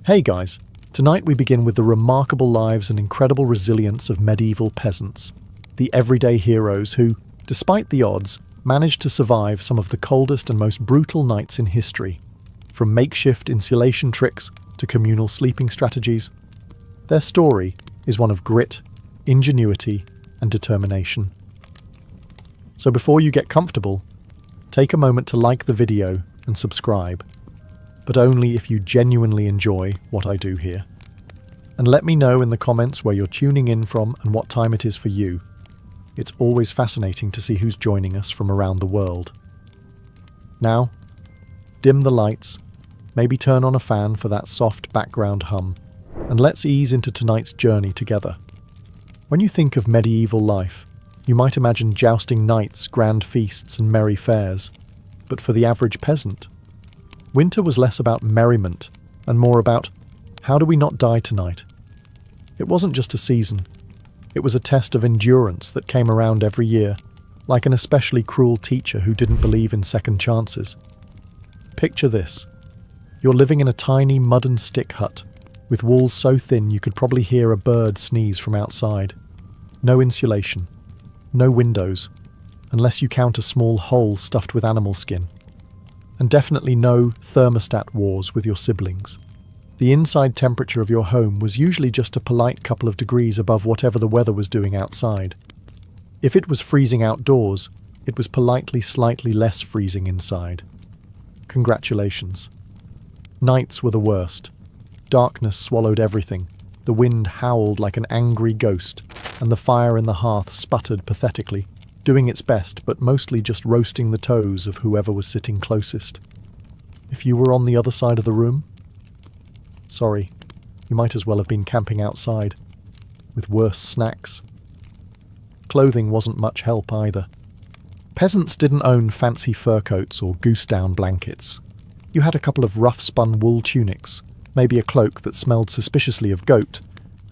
Hey guys, tonight we begin with the remarkable lives and incredible resilience of medieval peasants, the everyday heroes who, despite the odds, managed to survive some of the coldest and most brutal nights in history. From makeshift insulation tricks to communal sleeping strategies, their story is one of grit, ingenuity, and determination. So before you get comfortable, take a moment to like the video and subscribe, but only if you genuinely enjoy what I do here. And let me know in the comments where you're tuning in from and what time it is for you. It's always fascinating to see who's joining us from around the world. Now, dim the lights, maybe turn on a fan for that soft background hum, and let's ease into tonight's journey together. When you think of medieval life, you might imagine jousting knights, grand feasts, and merry fairs. But for the average peasant, winter was less about merriment and more about, how do we not die tonight? It wasn't just a season. It was a test of endurance that came around every year, like an especially cruel teacher who didn't believe in second chances. Picture this. You're living in a tiny mud and stick hut, with walls so thin you could probably hear a bird sneeze from outside. No insulation, no windows, unless you count a small hole stuffed with animal skin. And definitely no thermostat wars with your siblings. The inside temperature of your home was usually just a polite couple of degrees above whatever the weather was doing outside. If it was freezing outdoors, it was politely slightly less freezing inside. Congratulations. Nights were the worst. Darkness swallowed everything. The wind howled like an angry ghost, and the fire in the hearth sputtered pathetically, doing its best, but mostly just roasting the toes of whoever was sitting closest. If you were on the other side of the room, sorry, you might as well have been camping outside, with worse snacks. Clothing wasn't much help either. Peasants didn't own fancy fur coats or goose-down blankets. You had a couple of rough-spun wool tunics, maybe a cloak that smelled suspiciously of goat,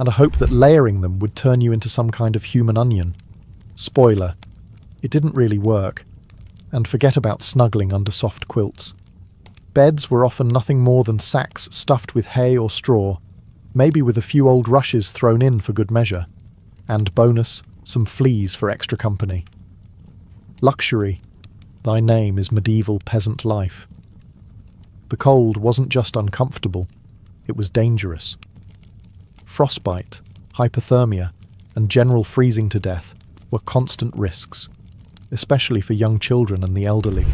and a hope that layering them would turn you into some kind of human onion. Spoiler, it didn't really work, and forget about snuggling under soft quilts. Beds were often nothing more than sacks stuffed with hay or straw, maybe with a few old rushes thrown in for good measure, and bonus, some fleas for extra company. Luxury, thy name is medieval peasant life. The cold wasn't just uncomfortable, it was dangerous. Frostbite, hypothermia, and general freezing to death were constant risks, especially for young children and the elderly.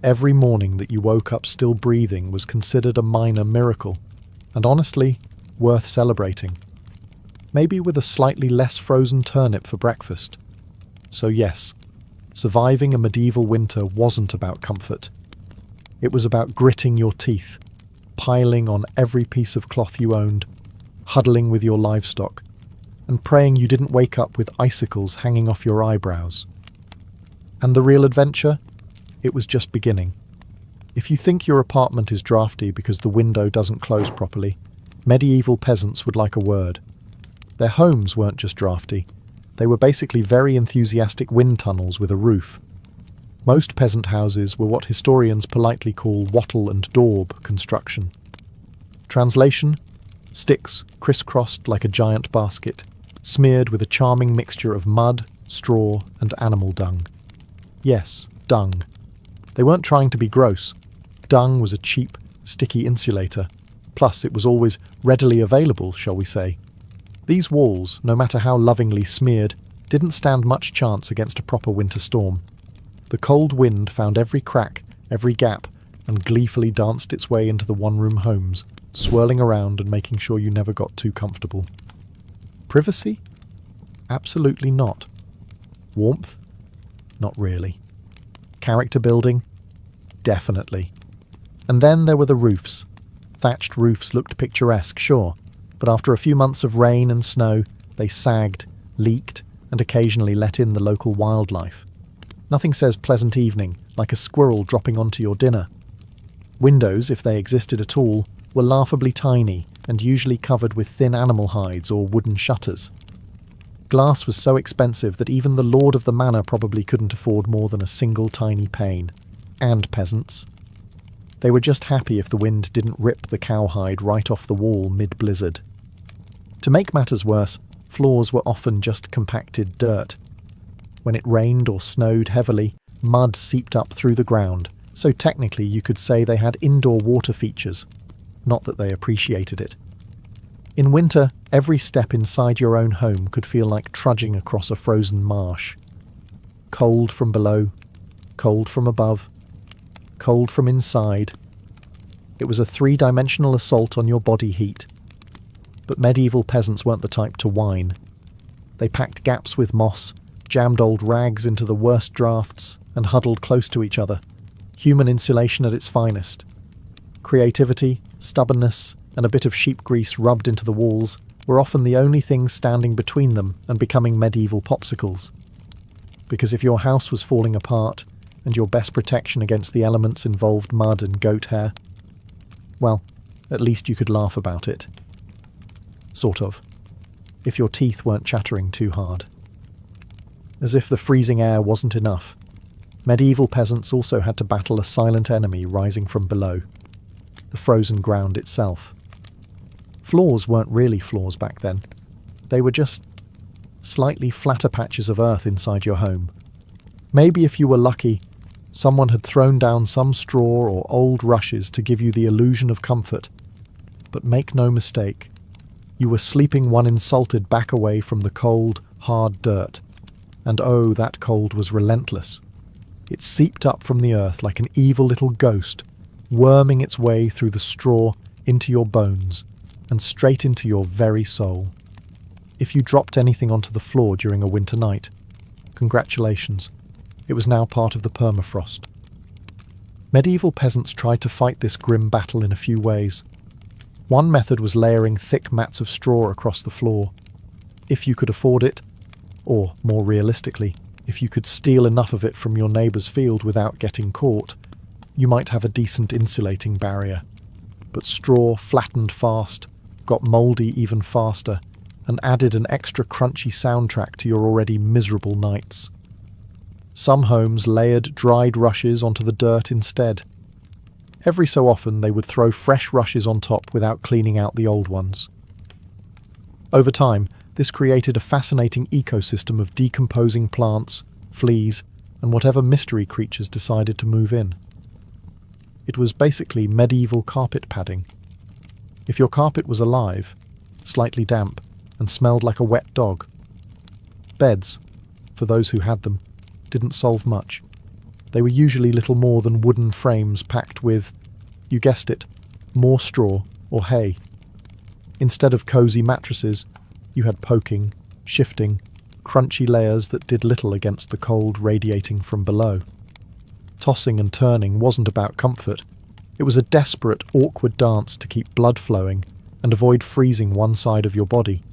Every morning that you woke up still breathing was considered a minor miracle, and honestly, worth celebrating. Maybe with a slightly less frozen turnip for breakfast. So yes, surviving a medieval winter wasn't about comfort. It was about gritting your teeth, piling on every piece of cloth you owned, huddling with your livestock, and praying you didn't wake up with icicles hanging off your eyebrows. And the real adventure? It was just beginning. If you think your apartment is drafty because the window doesn't close properly, medieval peasants would like a word. Their homes weren't just drafty. They were basically very enthusiastic wind tunnels with a roof. Most peasant houses were what historians politely call wattle and daub construction. Translation: sticks crisscrossed like a giant basket, smeared with a charming mixture of mud, straw, and animal dung. Yes, dung. They weren't trying to be gross. Dung was a cheap, sticky insulator. Plus, it was always readily available, shall we say. These walls, no matter how lovingly smeared, didn't stand much chance against a proper winter storm. The cold wind found every crack, every gap, and gleefully danced its way into the one-room homes, swirling around and making sure you never got too comfortable. Privacy? Absolutely not. Warmth? Not really. Character building? Definitely. And then there were the roofs. Thatched roofs looked picturesque, sure, but after a few months of rain and snow, they sagged, leaked, and occasionally let in the local wildlife. Nothing says pleasant evening like a squirrel dropping onto your dinner. Windows, if they existed at all, were laughably tiny and usually covered with thin animal hides or wooden shutters. Glass was so expensive that even the lord of the manor probably couldn't afford more than a single tiny pane. And peasants. They were just happy if the wind didn't rip the cowhide right off the wall mid-blizzard. To make matters worse, floors were often just compacted dirt. When it rained or snowed heavily, mud seeped up through the ground, so technically you could say they had indoor water features. Not that they appreciated it. In winter, every step inside your own home could feel like trudging across a frozen marsh. Cold from below, cold from above, cold from inside. It was a three-dimensional assault on your body heat. But medieval peasants weren't the type to whine. They packed gaps with moss, jammed old rags into the worst drafts, and huddled close to each other. Human insulation at its finest. Creativity, stubbornness, and a bit of sheep grease rubbed into the walls were often the only things standing between them and becoming medieval popsicles. Because if your house was falling apart, and your best protection against the elements involved mud and goat hair, well, at least you could laugh about it. Sort of. If your teeth weren't chattering too hard. As if the freezing air wasn't enough, medieval peasants also had to battle a silent enemy rising from below, the frozen ground itself. Floors weren't really floors back then. They were just slightly flatter patches of earth inside your home. Maybe if you were lucky, someone had thrown down some straw or old rushes to give you the illusion of comfort. But make no mistake, you were sleeping one insulted back away from the cold, hard dirt. And oh, that cold was relentless. It seeped up from the earth like an evil little ghost, worming its way through the straw into your bones and straight into your very soul. If you dropped anything onto the floor during a winter night, congratulations, it was now part of the permafrost. Medieval peasants tried to fight this grim battle in a few ways. One method was layering thick mats of straw across the floor. If you could afford it, or more realistically, if you could steal enough of it from your neighbour's field without getting caught, you might have a decent insulating barrier. But straw flattened fast, got mouldy even faster, and added an extra crunchy soundtrack to your already miserable nights. Some homes layered dried rushes onto the dirt instead. Every so often they would throw fresh rushes on top without cleaning out the old ones. Over time, this created a fascinating ecosystem of decomposing plants, fleas, and whatever mystery creatures decided to move in. It was basically medieval carpet padding. If your carpet was alive, slightly damp, and smelled like a wet dog. Beds, for those who had them, didn't solve much. They were usually little more than wooden frames packed with, you guessed it, more straw or hay. Instead of cosy mattresses, you had poking, shifting, crunchy layers that did little against the cold radiating from below. Tossing and turning wasn't about comfort. It was a desperate, awkward dance to keep blood flowing and avoid freezing one side of your body.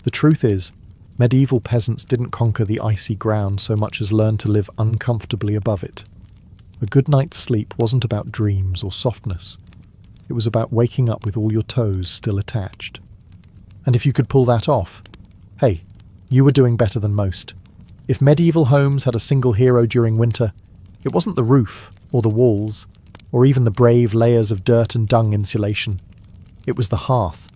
The truth is, medieval peasants didn't conquer the icy ground so much as learn to live uncomfortably above it. A good night's sleep wasn't about dreams or softness. It was about waking up with all your toes still attached. And if you could pull that off, hey, you were doing better than most. If medieval homes had a single hero during winter, it wasn't the roof, or the walls, or even the brave layers of dirt and dung insulation. It was the hearth,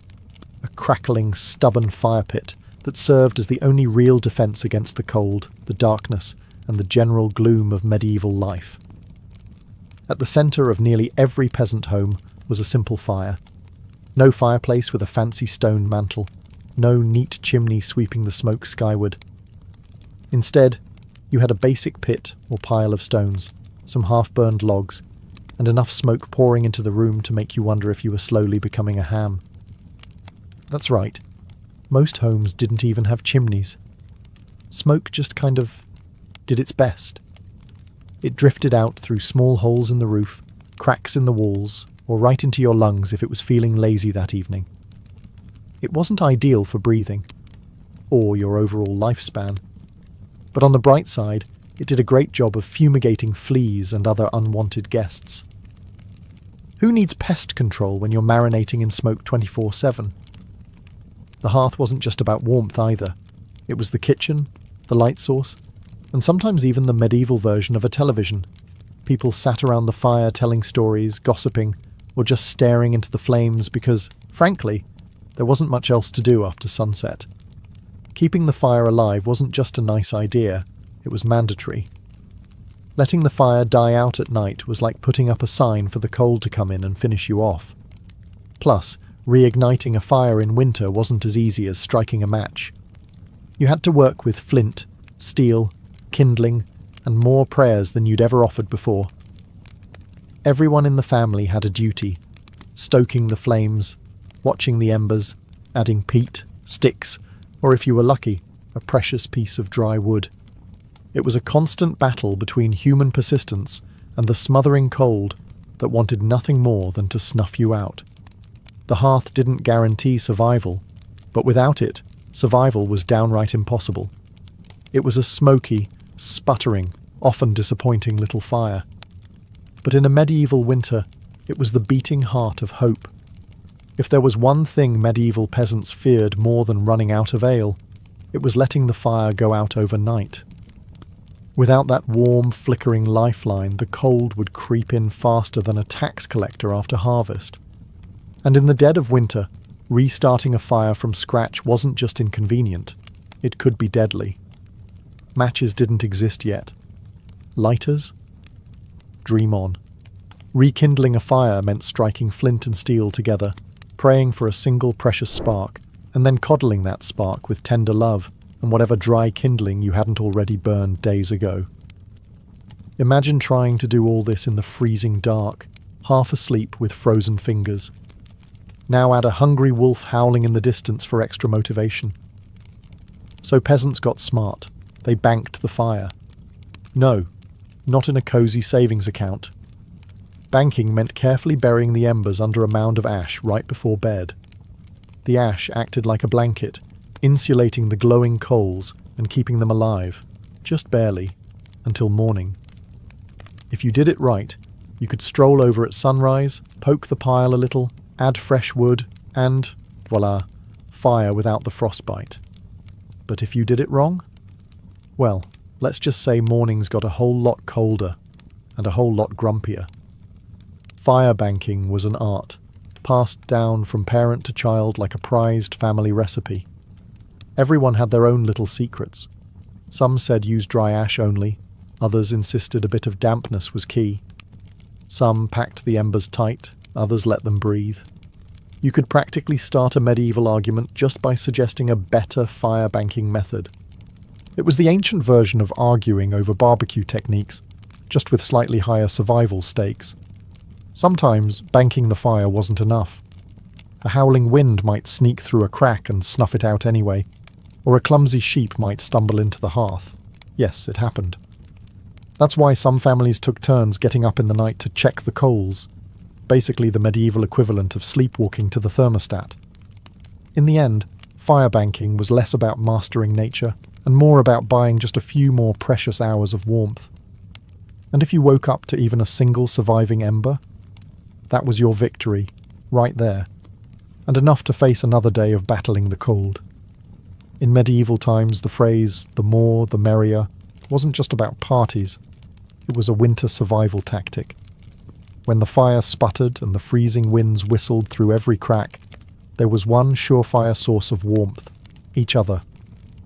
a crackling, stubborn fire pit that served as the only real defence against the cold, the darkness, and the general gloom of medieval life. At the centre of nearly every peasant home was a simple fire. No fireplace with a fancy stone mantel, no neat chimney sweeping the smoke skyward. Instead, you had a basic pit or pile of stones, some half-burned logs, and enough smoke pouring into the room to make you wonder if you were slowly becoming a ham. That's right. Most homes didn't even have chimneys. Smoke just kind of did its best. It drifted out through small holes in the roof, cracks in the walls, or right into your lungs if it was feeling lazy that evening. It wasn't ideal for breathing, or your overall lifespan. But on the bright side, it did a great job of fumigating fleas and other unwanted guests. Who needs pest control when you're marinating in smoke 24/7? The hearth wasn't just about warmth either. It was the kitchen, the light source, and sometimes even the medieval version of a television. people sat around the fire telling stories, gossiping, or just staring into the flames because, frankly, there wasn't much else to do after sunset. Keeping the fire alive wasn't just a nice idea, it was mandatory. Letting the fire die out at night was like putting up a sign for the cold to come in and finish you off. Plus, reigniting a fire in winter wasn't as easy as striking a match. You had to work with flint, steel, kindling, and more prayers than you'd ever offered before. Everyone in the family had a duty, stoking the flames, watching the embers, adding peat, sticks, or if you were lucky, a precious piece of dry wood. It was a constant battle between human persistence and the smothering cold that wanted nothing more than to snuff you out. The hearth didn't guarantee survival, but without it, survival was downright impossible. It was a smoky, sputtering, often disappointing little fire. But in a medieval winter, it was the beating heart of hope. If there was one thing medieval peasants feared more than running out of ale, it was letting the fire go out overnight. Without that warm, flickering lifeline, the cold would creep in faster than a tax collector after harvest. And in the dead of winter, restarting a fire from scratch wasn't just inconvenient, it could be deadly. Matches didn't exist yet. Lighters? Dream on. Rekindling a fire meant striking flint and steel together, praying for a single precious spark, and then coddling that spark with tender love and whatever dry kindling you hadn't already burned days ago. Imagine trying to do all this in the freezing dark, half asleep with frozen fingers. Now add a hungry wolf howling in the distance for extra motivation. So peasants got smart. They banked the fire. No, not in a cozy savings account. Banking meant carefully burying the embers under a mound of ash right before bed. The ash acted like a blanket, insulating the glowing coals and keeping them alive, just barely, until morning. If you did it right, you could stroll over at sunrise, poke the pile a little, add fresh wood, and, voila, fire without the frostbite. But if you did it wrong? Well, let's just say mornings got a whole lot colder and a whole lot grumpier. Fire banking was an art, passed down from parent to child like a prized family recipe. Everyone had their own little secrets. Some said use dry ash only, others insisted a bit of dampness was key. Some packed the embers tight, others let them breathe. You could practically start a medieval argument just by suggesting a better fire banking method. It was the ancient version of arguing over barbecue techniques, just with slightly higher survival stakes. Sometimes banking the fire wasn't enough. A howling wind might sneak through a crack and snuff it out anyway, or a clumsy sheep might stumble into the hearth. Yes, it happened. That's why some families took turns getting up in the night to check the coals, basically the medieval equivalent of sleepwalking to the thermostat. In the end, fire banking was less about mastering nature and more about buying just a few more precious hours of warmth. And if you woke up to even a single surviving ember, that was your victory, right there, and enough to face another day of battling the cold. In medieval times, the phrase, "the more, the merrier," wasn't just about parties. It was a winter survival tactic. When the fire sputtered and the freezing winds whistled through every crack, there was one surefire source of warmth, each other.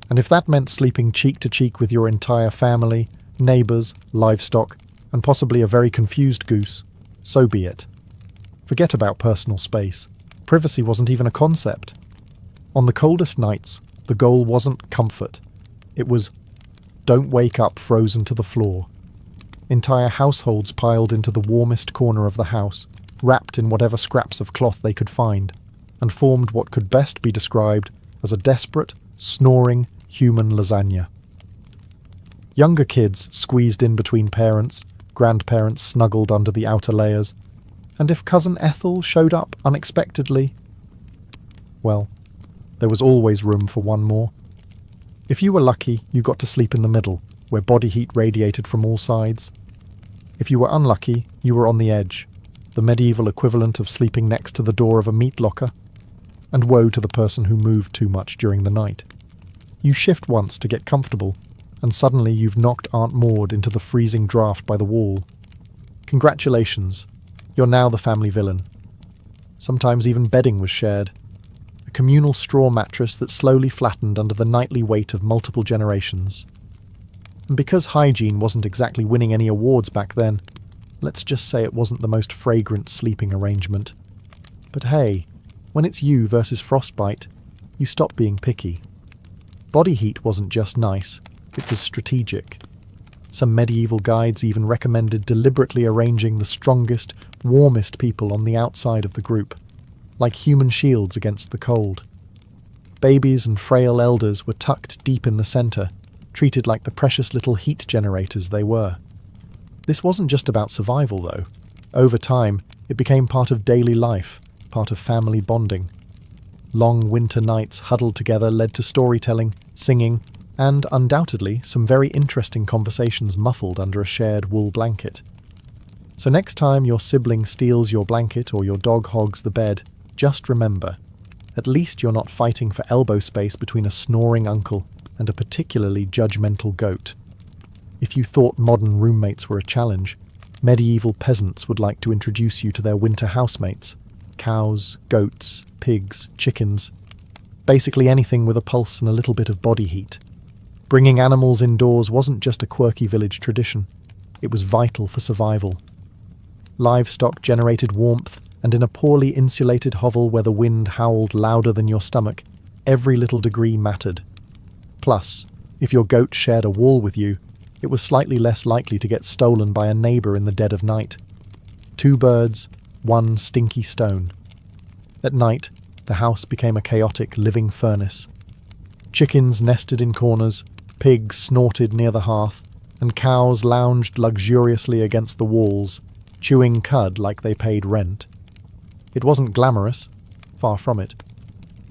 And if that meant sleeping cheek to cheek with your entire family, neighbours, livestock, and possibly a very confused goose, so be it. Forget about personal space. Privacy wasn't even a concept. On the coldest nights, the goal wasn't comfort. It was, don't wake up frozen to the floor. Entire households piled into the warmest corner of the house, wrapped in whatever scraps of cloth they could find, and formed what could best be described as a desperate, snoring human lasagna. Younger kids squeezed in between parents, grandparents snuggled under the outer layers, and if Cousin Ethel showed up unexpectedly, well, there was always room for one more. If you were lucky, you got to sleep in the middle, where body heat radiated from all sides. If you were unlucky, you were on the edge, the medieval equivalent of sleeping next to the door of a meat locker. And woe to the person who moved too much during the night. You shift once to get comfortable, and suddenly you've knocked Aunt Maud into the freezing draft by the wall. Congratulations, you're now the family villain. Sometimes even bedding was shared. A communal straw mattress that slowly flattened under the nightly weight of multiple generations. And because hygiene wasn't exactly winning any awards back then, let's just say it wasn't the most fragrant sleeping arrangement. But hey, when it's you versus frostbite, you stop being picky. Body heat wasn't just nice, it was strategic. Some medieval guides even recommended deliberately arranging the strongest, warmest people on the outside of the group, like human shields against the cold. Babies and frail elders were tucked deep in the centre, treated like the precious little heat generators they were. This wasn't just about survival, though. Over time, it became part of daily life, part of family bonding. Long winter nights huddled together led to storytelling, singing, and undoubtedly some very interesting conversations muffled under a shared wool blanket. So next time your sibling steals your blanket or your dog hogs the bed, just remember, at least you're not fighting for elbow space between a snoring uncle and a particularly judgmental goat. If you thought modern roommates were a challenge, medieval peasants would like to introduce you to their winter housemates: cows, goats, pigs, chickens, basically anything with a pulse and a little bit of body heat. Bringing animals indoors wasn't just a quirky village tradition, it was vital for survival. Livestock generated warmth, and in a poorly insulated hovel where the wind howled louder than your stomach, every little degree mattered. Plus, if your goat shared a wall with you, it was slightly less likely to get stolen by a neighbour in the dead of night. 2 birds, 1 stinky stone. At night, the house became a chaotic living furnace. Chickens nested in corners, pigs snorted near the hearth, and cows lounged luxuriously against the walls, chewing cud like they paid rent. It wasn't glamorous, far from it.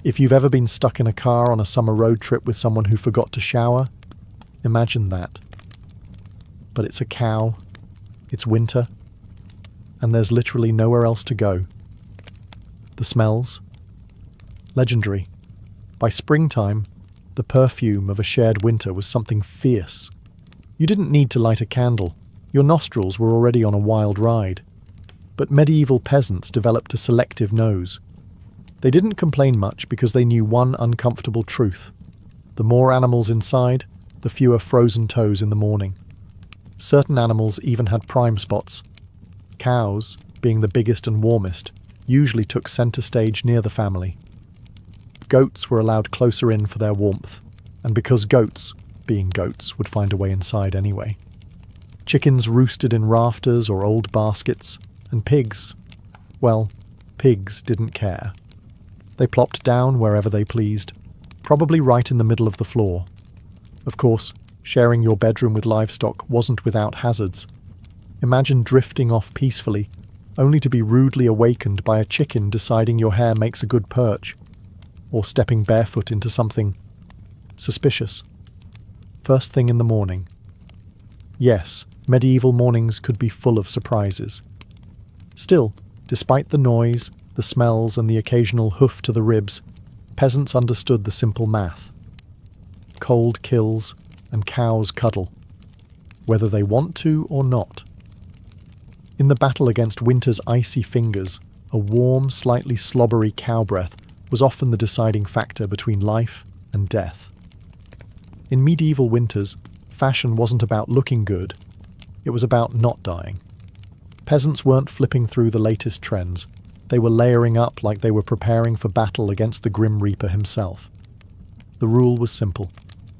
If you've ever been stuck in a car on a summer road trip with someone who forgot to shower, imagine that. But it's a cow, it's winter, and there's literally nowhere else to go. The smells? Legendary. By springtime, the perfume of a shared winter was something fierce. You didn't need to light a candle. Your nostrils were already on a wild ride. But medieval peasants developed a selective nose. They didn't complain much because they knew one uncomfortable truth. The more animals inside, the fewer frozen toes in the morning. Certain animals even had prime spots. Cows, being the biggest and warmest, usually took centre stage near the family. Goats were allowed closer in for their warmth, and because goats, being goats, would find a way inside anyway. Chickens roosted in rafters or old baskets, and pigs, well, pigs didn't care. They plopped down wherever they pleased, probably right in the middle of the floor. Of course, sharing your bedroom with livestock wasn't without hazards. Imagine drifting off peacefully, only to be rudely awakened by a chicken deciding your hair makes a good perch, or stepping barefoot into something suspicious. First thing in the morning. Yes, medieval mornings could be full of surprises. Still, despite the noise, the smells, and the occasional hoof to the ribs, peasants understood the simple math. Cold kills, and cows cuddle, whether they want to or not. In the battle against winter's icy fingers, a warm, slightly slobbery cow breath was often the deciding factor between life and death. In medieval winters, fashion wasn't about looking good, it was about not dying. Peasants weren't flipping through the latest trends, they were layering up like they were preparing for battle against the Grim Reaper himself. The rule was simple.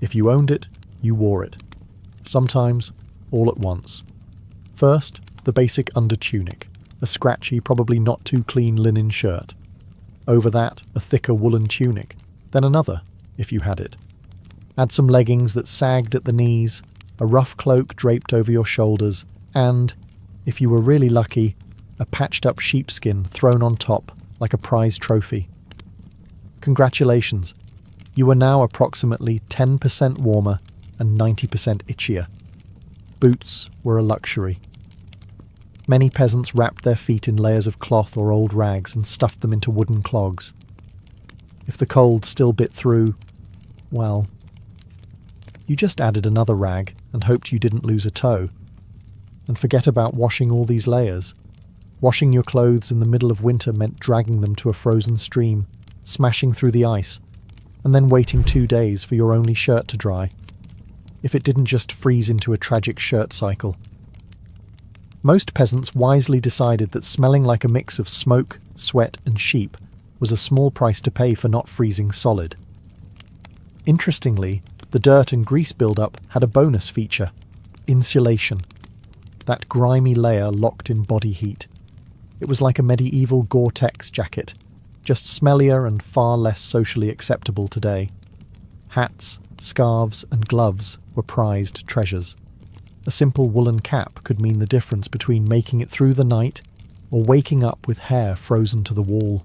If you owned it, you wore it. Sometimes, all at once. First, the basic undertunic, a scratchy, probably not too clean linen shirt. Over that, a thicker woolen tunic, then another, if you had it. Add some leggings that sagged at the knees, a rough cloak draped over your shoulders, and, if you were really lucky, a patched-up sheepskin thrown on top like a prize trophy. Congratulations, you are now approximately 10% warmer and 90% itchier. Boots were a luxury. Many peasants wrapped their feet in layers of cloth or old rags and stuffed them into wooden clogs. If the cold still bit through, well, you just added another rag and hoped you didn't lose a toe. And forget about washing all these layers. Washing your clothes in the middle of winter meant dragging them to a frozen stream, smashing through the ice, and then waiting 2 days for your only shirt to dry, if it didn't just freeze into a tragic shirt cycle. Most peasants wisely decided that smelling like a mix of smoke, sweat and sheep was a small price to pay for not freezing solid. Interestingly, the dirt and grease buildup had a bonus feature: insulation. That grimy layer locked in body heat. It was like a medieval Gore-Tex jacket, just smellier and far less socially acceptable today. Hats, scarves and gloves were prized treasures. A simple woolen cap could mean the difference between making it through the night or waking up with hair frozen to the wall.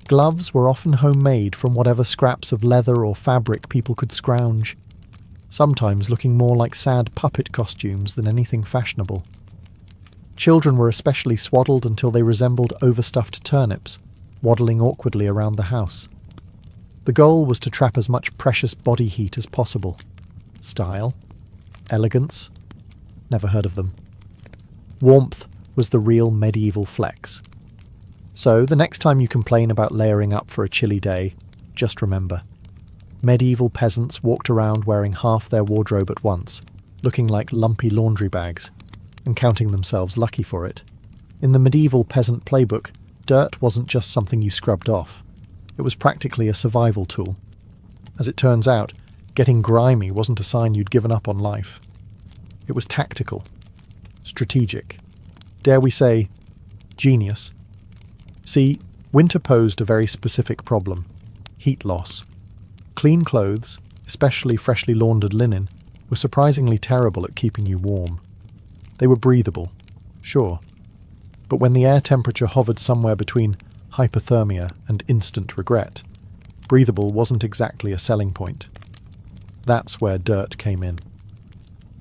Gloves were often homemade from whatever scraps of leather or fabric people could scrounge, sometimes looking more like sad puppet costumes than anything fashionable. Children were especially swaddled until they resembled overstuffed turnips, waddling awkwardly around the house. The goal was to trap as much precious body heat as possible. Style? Elegance? Never heard of them. Warmth was the real medieval flex. So, the next time you complain about layering up for a chilly day, just remember: medieval peasants walked around wearing half their wardrobe at once, looking like lumpy laundry bags, and counting themselves lucky for it. In the medieval peasant playbook, dirt wasn't just something you scrubbed off. It was practically a survival tool. As it turns out, getting grimy wasn't a sign you'd given up on life. It was tactical, strategic, dare we say, genius. See, winter posed a very specific problem: heat loss. Clean clothes, especially freshly laundered linen, were surprisingly terrible at keeping you warm. They were breathable, sure, but when the air temperature hovered somewhere between hypothermia and instant regret, breathable wasn't exactly a selling point. That's where dirt came in.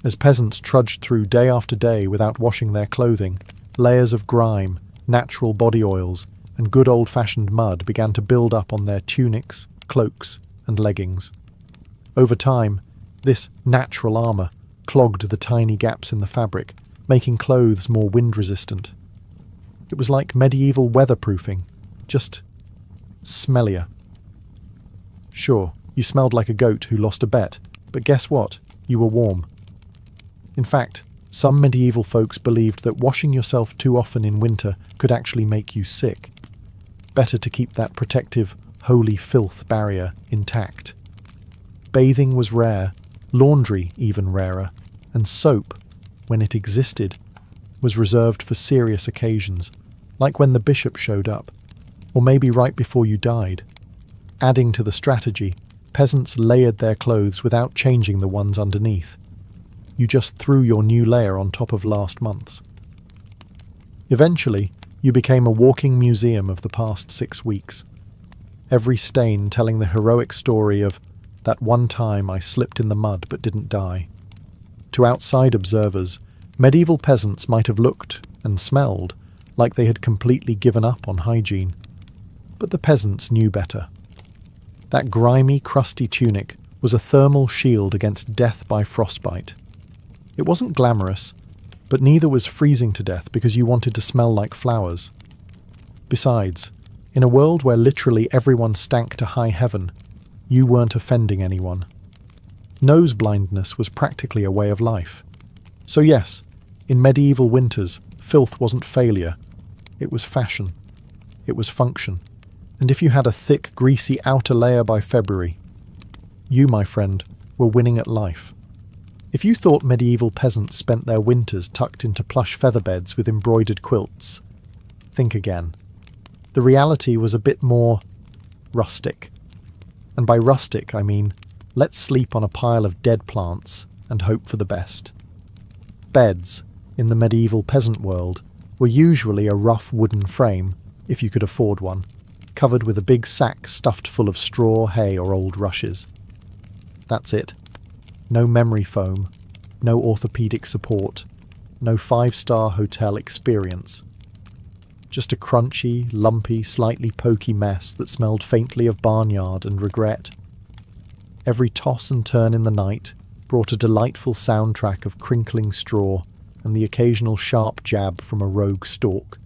As peasants trudged through day after day without washing their clothing, layers of grime, natural body oils, and good old-fashioned mud began to build up on their tunics, cloaks, and leggings. Over time, this natural armour clogged the tiny gaps in the fabric, making clothes more wind-resistant. It was like medieval weatherproofing, just smellier. Sure, you smelled like a goat who lost a bet, but guess what? You were warm. In fact, some medieval folks believed that washing yourself too often in winter could actually make you sick. Better to keep that protective, holy filth barrier intact. Bathing was rare, laundry even rarer, and soap, when it existed, was reserved for serious occasions, like when the bishop showed up, or maybe right before you died. Adding to the strategy, peasants layered their clothes without changing the ones underneath. You just threw your new layer on top of last month's. Eventually, you became a walking museum of the past 6 weeks. Every stain telling the heroic story of that one time I slipped in the mud but didn't die. To outside observers, medieval peasants might have looked and smelled like they had completely given up on hygiene. But the peasants knew better. That grimy, crusty tunic was a thermal shield against death by frostbite. It wasn't glamorous, but neither was freezing to death because you wanted to smell like flowers. Besides, in a world where literally everyone stank to high heaven, you weren't offending anyone. Nose blindness was practically a way of life. So yes, in medieval winters, filth wasn't failure. It was fashion. It was function. And if you had a thick, greasy outer layer by February, you, my friend, were winning at life. If you thought medieval peasants spent their winters tucked into plush featherbeds with embroidered quilts, think again. The reality was a bit more rustic. And by rustic, I mean, let's sleep on a pile of dead plants and hope for the best. Beds, in the medieval peasant world, were usually a rough wooden frame, if you could afford one, covered with a big sack stuffed full of straw, hay, or old rushes. That's it. No memory foam, no orthopedic support, no 5-star hotel experience. Just a crunchy, lumpy, slightly pokey mess that smelled faintly of barnyard and regret. Every toss and turn in the night brought a delightful soundtrack of crinkling straw, and the occasional sharp jab from a rogue stalk.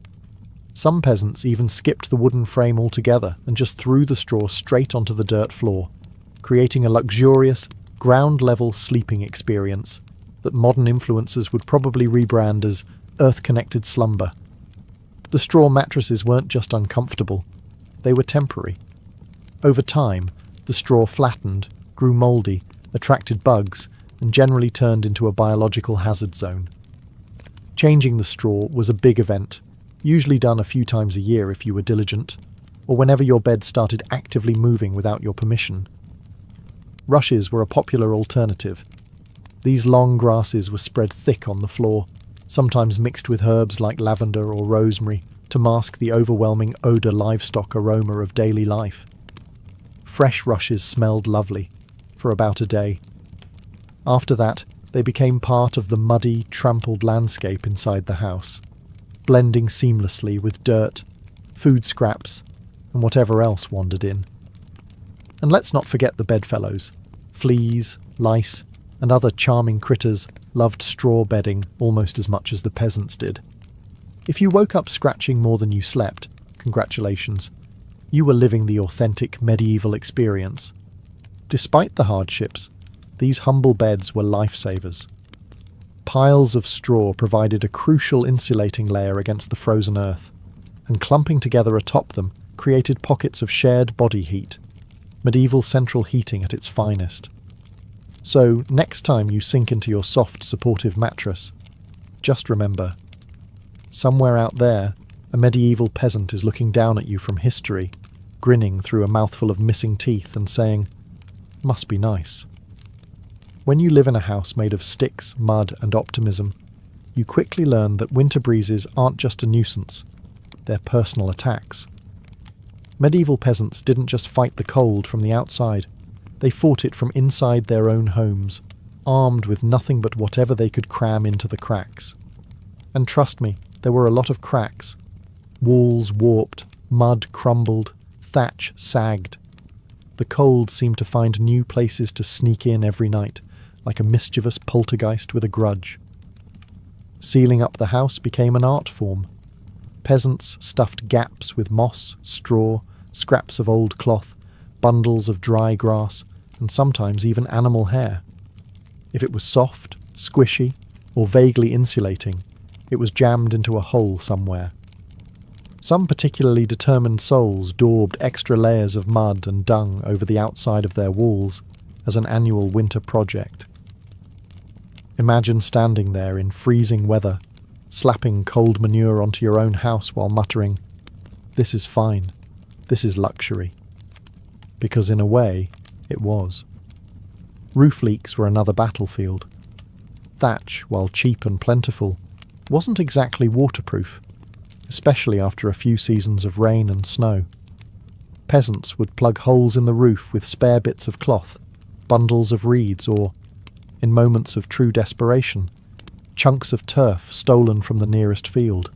Some peasants even skipped the wooden frame altogether and just threw the straw straight onto the dirt floor, creating a luxurious, ground-level sleeping experience that modern influencers would probably rebrand as earth-connected slumber. The straw mattresses weren't just uncomfortable, they were temporary. Over time, the straw flattened, grew mouldy, attracted bugs, and generally turned into a biological hazard zone. Changing the straw was a big event, usually done a few times a year if you were diligent, or whenever your bed started actively moving without your permission. Rushes were a popular alternative. These long grasses were spread thick on the floor, sometimes mixed with herbs like lavender or rosemary to mask the overwhelming odour livestock aroma of daily life. Fresh rushes smelled lovely, for about a day. After that, they became part of the muddy, trampled landscape inside the house, blending seamlessly with dirt, food scraps, and whatever else wandered in. And let's not forget the bedfellows. Fleas, lice, and other charming critters loved straw bedding almost as much as the peasants did. If you woke up scratching more than you slept, congratulations. You were living the authentic medieval experience. Despite the hardships, these humble beds were lifesavers. Piles of straw provided a crucial insulating layer against the frozen earth, and clumping together atop them created pockets of shared body heat, medieval central heating at its finest. So, next time you sink into your soft, supportive mattress, just remember, somewhere out there, a medieval peasant is looking down at you from history, grinning through a mouthful of missing teeth and saying, "Must be nice." When you live in a house made of sticks, mud, and optimism, you quickly learn that winter breezes aren't just a nuisance, they're personal attacks. Medieval peasants didn't just fight the cold from the outside, they fought it from inside their own homes, armed with nothing but whatever they could cram into the cracks. And trust me, there were a lot of cracks. Walls warped, mud crumbled, thatch sagged. The cold seemed to find new places to sneak in every night, like a mischievous poltergeist with a grudge. Sealing up the house became an art form. Peasants stuffed gaps with moss, straw, scraps of old cloth, bundles of dry grass, and sometimes even animal hair. If it was soft, squishy, or vaguely insulating, it was jammed into a hole somewhere. Some particularly determined souls daubed extra layers of mud and dung over the outside of their walls as an annual winter project. Imagine standing there in freezing weather, slapping cold manure onto your own house while muttering, "This is fine, this is luxury." Because in a way, it was. Roof leaks were another battlefield. Thatch, while cheap and plentiful, wasn't exactly waterproof, especially after a few seasons of rain and snow. Peasants would plug holes in the roof with spare bits of cloth, bundles of reeds, or, in moments of true desperation, chunks of turf stolen from the nearest field.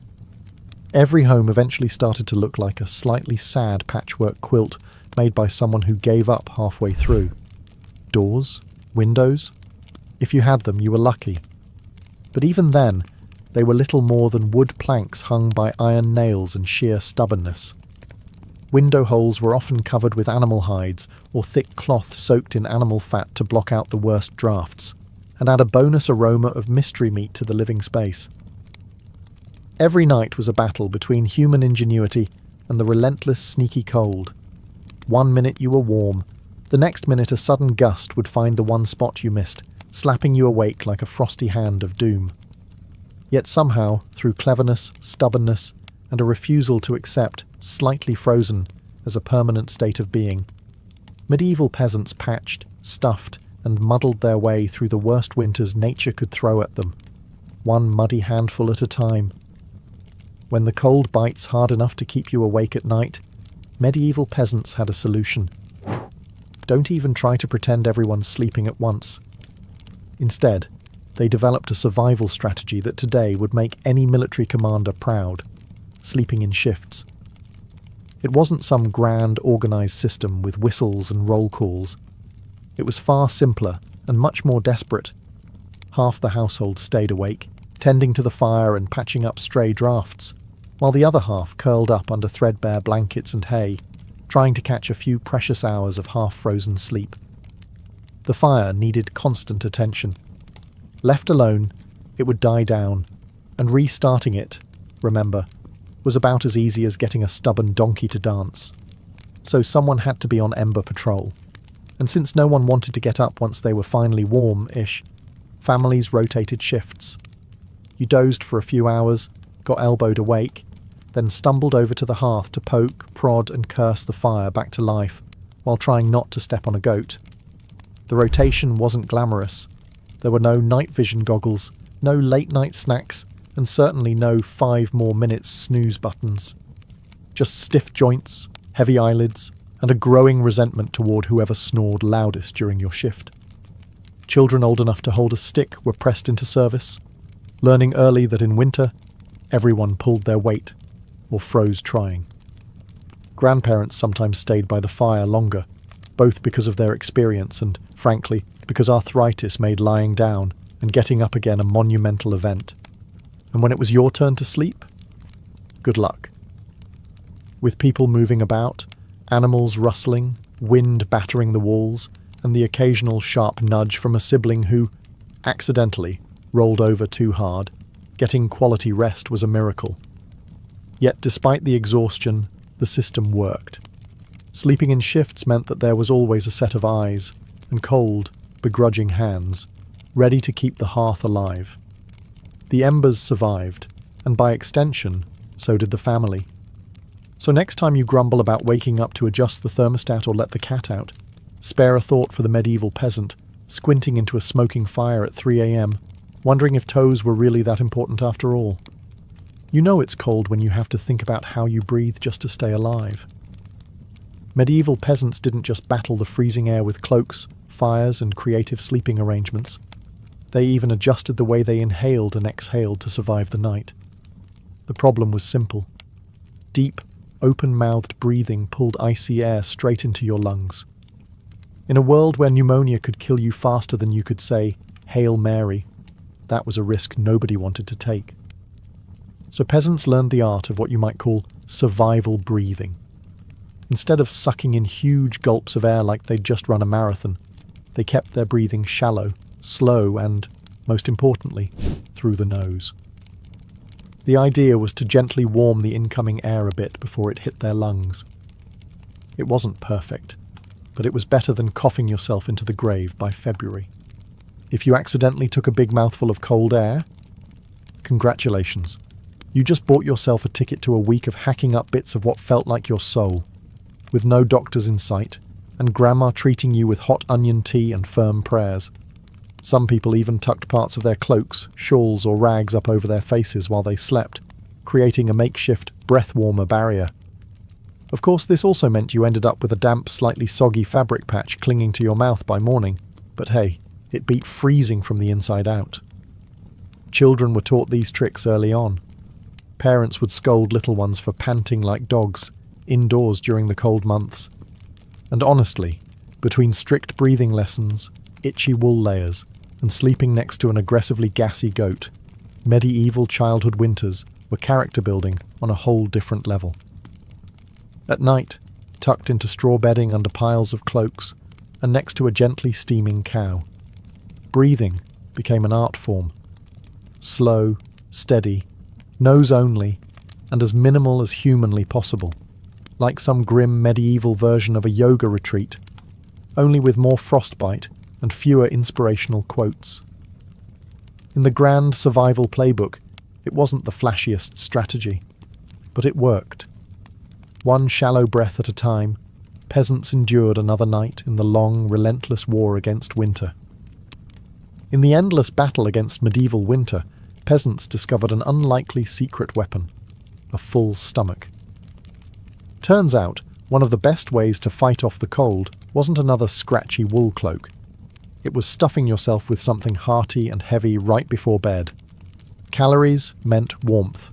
Every home eventually started to look like a slightly sad patchwork quilt made by someone who gave up halfway through. Doors? Windows? If you had them, you were lucky. But even then, they were little more than wood planks hung by iron nails and sheer stubbornness. Window holes were often covered with animal hides or thick cloth soaked in animal fat to block out the worst drafts, and add a bonus aroma of mystery meat to the living space. Every night was a battle between human ingenuity and the relentless sneaky cold. One minute you were warm, the next minute a sudden gust would find the one spot you missed, slapping you awake like a frosty hand of doom. Yet somehow, through cleverness, stubbornness, and a refusal to accept slightly frozen as a permanent state of being, medieval peasants patched, stuffed, and muddled their way through the worst winters nature could throw at them, one muddy handful at a time. When the cold bites hard enough to keep you awake at night, medieval peasants had a solution. Don't even try to pretend everyone's sleeping at once. Instead, they developed a survival strategy that today would make any military commander proud: sleeping in shifts. It wasn't some grand, organised system with whistles and roll calls. It was far simpler and much more desperate. Half the household stayed awake, tending to the fire and patching up stray drafts, while the other half curled up under threadbare blankets and hay, trying to catch a few precious hours of half-frozen sleep. The fire needed constant attention. Left alone, it would die down, and restarting it, remember, was about as easy as getting a stubborn donkey to dance. So someone had to be on ember patrol, and since no one wanted to get up once they were finally warm-ish, families rotated shifts. You dozed for a few hours, got elbowed awake, then stumbled over to the hearth to poke, prod and curse the fire back to life, while trying not to step on a goat. The rotation wasn't glamorous. There were no night vision goggles, no late-night snacks, and certainly no 5 more minutes snooze buttons. Just stiff joints, heavy eyelids, and a growing resentment toward whoever snored loudest during your shift. Children old enough to hold a stick were pressed into service, learning early that in winter, everyone pulled their weight, or froze trying. Grandparents sometimes stayed by the fire longer, both because of their experience and, frankly, because arthritis made lying down and getting up again a monumental event. And when it was your turn to sleep, good luck. With people moving about, animals rustling, wind battering the walls, and the occasional sharp nudge from a sibling who, accidentally, rolled over too hard, getting quality rest was a miracle. Yet despite the exhaustion, the system worked. Sleeping in shifts meant that there was always a set of eyes, and cold, begrudging hands, ready to keep the hearth alive. The embers survived, and by extension, so did the family. So next time you grumble about waking up to adjust the thermostat or let the cat out, spare a thought for the medieval peasant, squinting into a smoking fire at 3 a.m, wondering if toes were really that important after all. You know it's cold when you have to think about how you breathe just to stay alive. Medieval peasants didn't just battle the freezing air with cloaks, fires, and creative sleeping arrangements. They even adjusted the way they inhaled and exhaled to survive the night. The problem was simple. Deep, open-mouthed breathing pulled icy air straight into your lungs. In a world where pneumonia could kill you faster than you could say, "Hail Mary," that was a risk nobody wanted to take. So peasants learned the art of what you might call survival breathing. Instead of sucking in huge gulps of air like they'd just run a marathon, they kept their breathing shallow, slow and, most importantly, through the nose. The idea was to gently warm the incoming air a bit before it hit their lungs. It wasn't perfect, but it was better than coughing yourself into the grave by February. If you accidentally took a big mouthful of cold air, congratulations. You just bought yourself a ticket to a week of hacking up bits of what felt like your soul, with no doctors in sight, and grandma treating you with hot onion tea and firm prayers. Some people even tucked parts of their cloaks, shawls or rags up over their faces while they slept, creating a makeshift breath-warmer barrier. Of course, this also meant you ended up with a damp, slightly soggy fabric patch clinging to your mouth by morning, but hey, it beat freezing from the inside out. Children were taught these tricks early on. Parents would scold little ones for panting like dogs, indoors during the cold months. And honestly, between strict breathing lessons, itchy wool layers, and sleeping next to an aggressively gassy goat, medieval childhood winters were character building on a whole different level. At night, tucked into straw bedding under piles of cloaks, and next to a gently steaming cow, breathing became an art form. Slow, steady, nose only, and as minimal as humanly possible, like some grim medieval version of a yoga retreat, only with more frostbite and fewer inspirational quotes. In the grand survival playbook, it wasn't the flashiest strategy, but it worked. One shallow breath at a time, peasants endured another night in the long, relentless war against winter. In the endless battle against medieval winter, peasants discovered an unlikely secret weapon: a full stomach. Turns out, one of the best ways to fight off the cold wasn't another scratchy wool cloak. It was stuffing yourself with something hearty and heavy right before bed. Calories meant warmth.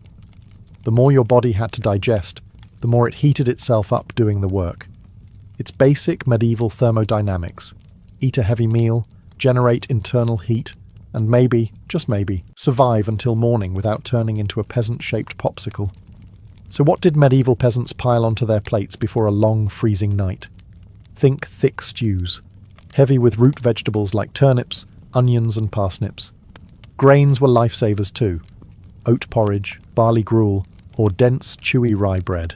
The more your body had to digest, the more it heated itself up doing the work. It's basic medieval thermodynamics. Eat a heavy meal, generate internal heat, and maybe, just maybe, survive until morning without turning into a peasant-shaped popsicle. So what did medieval peasants pile onto their plates before a long, freezing night? Think thick stews, heavy with root vegetables like turnips, onions and parsnips. Grains were lifesavers too. Oat porridge, barley gruel, or dense, chewy rye bread.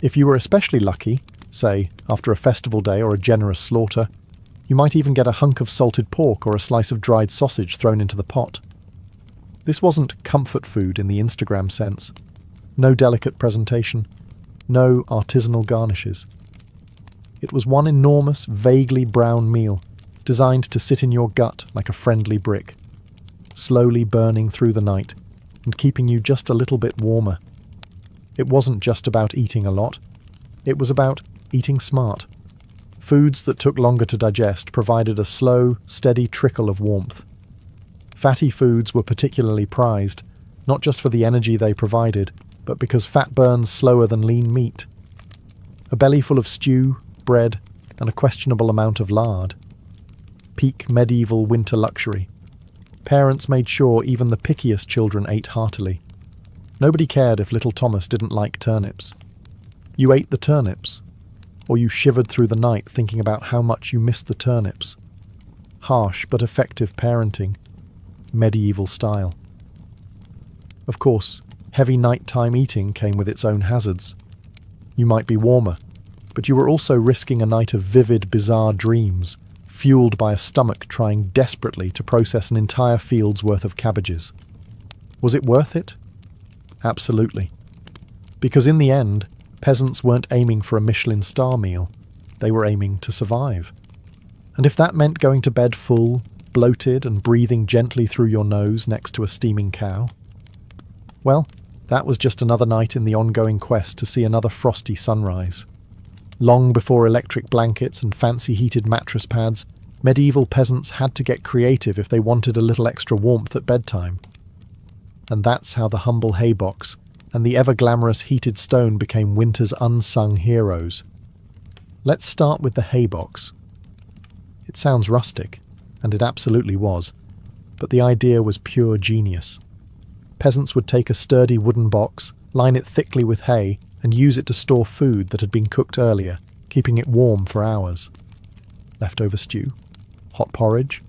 If you were especially lucky, say, after a festival day or a generous slaughter, you might even get a hunk of salted pork or a slice of dried sausage thrown into the pot. This wasn't comfort food in the Instagram sense. No delicate presentation, no artisanal garnishes. It was one enormous, vaguely brown meal, designed to sit in your gut like a friendly brick, slowly burning through the night and keeping you just a little bit warmer. It wasn't just about eating a lot, it was about eating smart. Foods that took longer to digest provided a slow, steady trickle of warmth. Fatty foods were particularly prized, not just for the energy they provided, but because fat burns slower than lean meat. A belly full of stew, bread, and a questionable amount of lard. Peak medieval winter luxury. Parents made sure even the pickiest children ate heartily. Nobody cared if little Thomas didn't like turnips. You ate the turnips, or you shivered through the night thinking about how much you missed the turnips. Harsh but effective parenting. Medieval style. Of course, heavy nighttime eating came with its own hazards. You might be warmer, but you were also risking a night of vivid, bizarre dreams, fueled by a stomach trying desperately to process an entire field's worth of cabbages. Was it worth it? Absolutely. Because in the end, peasants weren't aiming for a Michelin star meal, they were aiming to survive. And if that meant going to bed full, bloated and breathing gently through your nose next to a steaming cow, well, that was just another night in the ongoing quest to see another frosty sunrise. Long before electric blankets and fancy heated mattress pads, medieval peasants had to get creative if they wanted a little extra warmth at bedtime. And that's how the humble haybox and the ever-glamorous heated stone became winter's unsung heroes. Let's start with the haybox. It sounds rustic, and it absolutely was, but the idea was pure genius. Peasants would take a sturdy wooden box, line it thickly with hay, and use it to store food that had been cooked earlier, keeping it warm for hours. Leftover stew, hot porridge,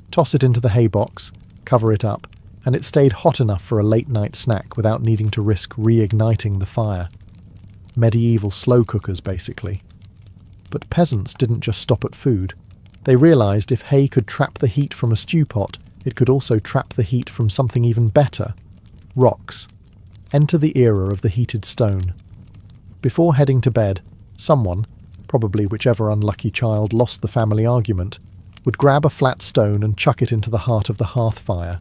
toss it into the hay box, cover it up, and it stayed hot enough for a late-night snack without needing to risk reigniting the fire. Medieval slow cookers, basically. But peasants didn't just stop at food. They realised if hay could trap the heat from a stew pot, it could also trap the heat from something even better. Rocks. Enter the era of the heated stone. Before heading to bed, someone, probably whichever unlucky child lost the family argument, would grab a flat stone and chuck it into the heart of the hearth fire.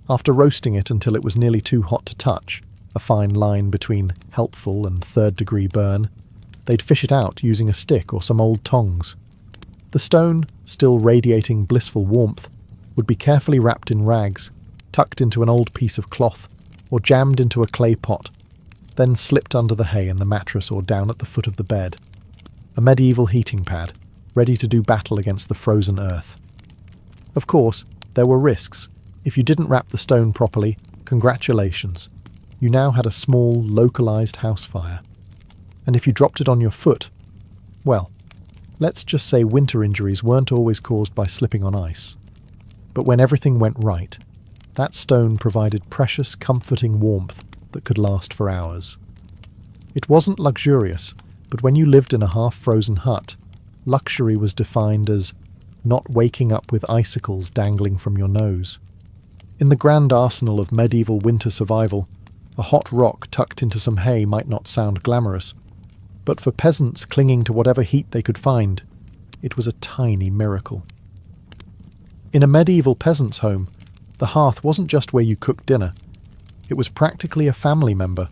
After roasting it until it was nearly too hot to touch, a fine line between helpful and third-degree burn, they'd fish it out using a stick or some old tongs. The stone, still radiating blissful warmth, would be carefully wrapped in rags, tucked into an old piece of cloth, or jammed into a clay pot, then slipped under the hay in the mattress or down at the foot of the bed. A medieval heating pad, ready to do battle against the frozen earth. Of course, there were risks. If you didn't wrap the stone properly, congratulations. You now had a small, localized house fire. And if you dropped it on your foot, well, let's just say winter injuries weren't always caused by slipping on ice. But when everything went right, that stone provided precious, comforting warmth that could last for hours. It wasn't luxurious, but when you lived in a half-frozen hut, luxury was defined as not waking up with icicles dangling from your nose. In the grand arsenal of medieval winter survival, a hot rock tucked into some hay might not sound glamorous, but for peasants clinging to whatever heat they could find, it was a tiny miracle. In a medieval peasant's home, the hearth wasn't just where you cooked dinner. It was practically a family member.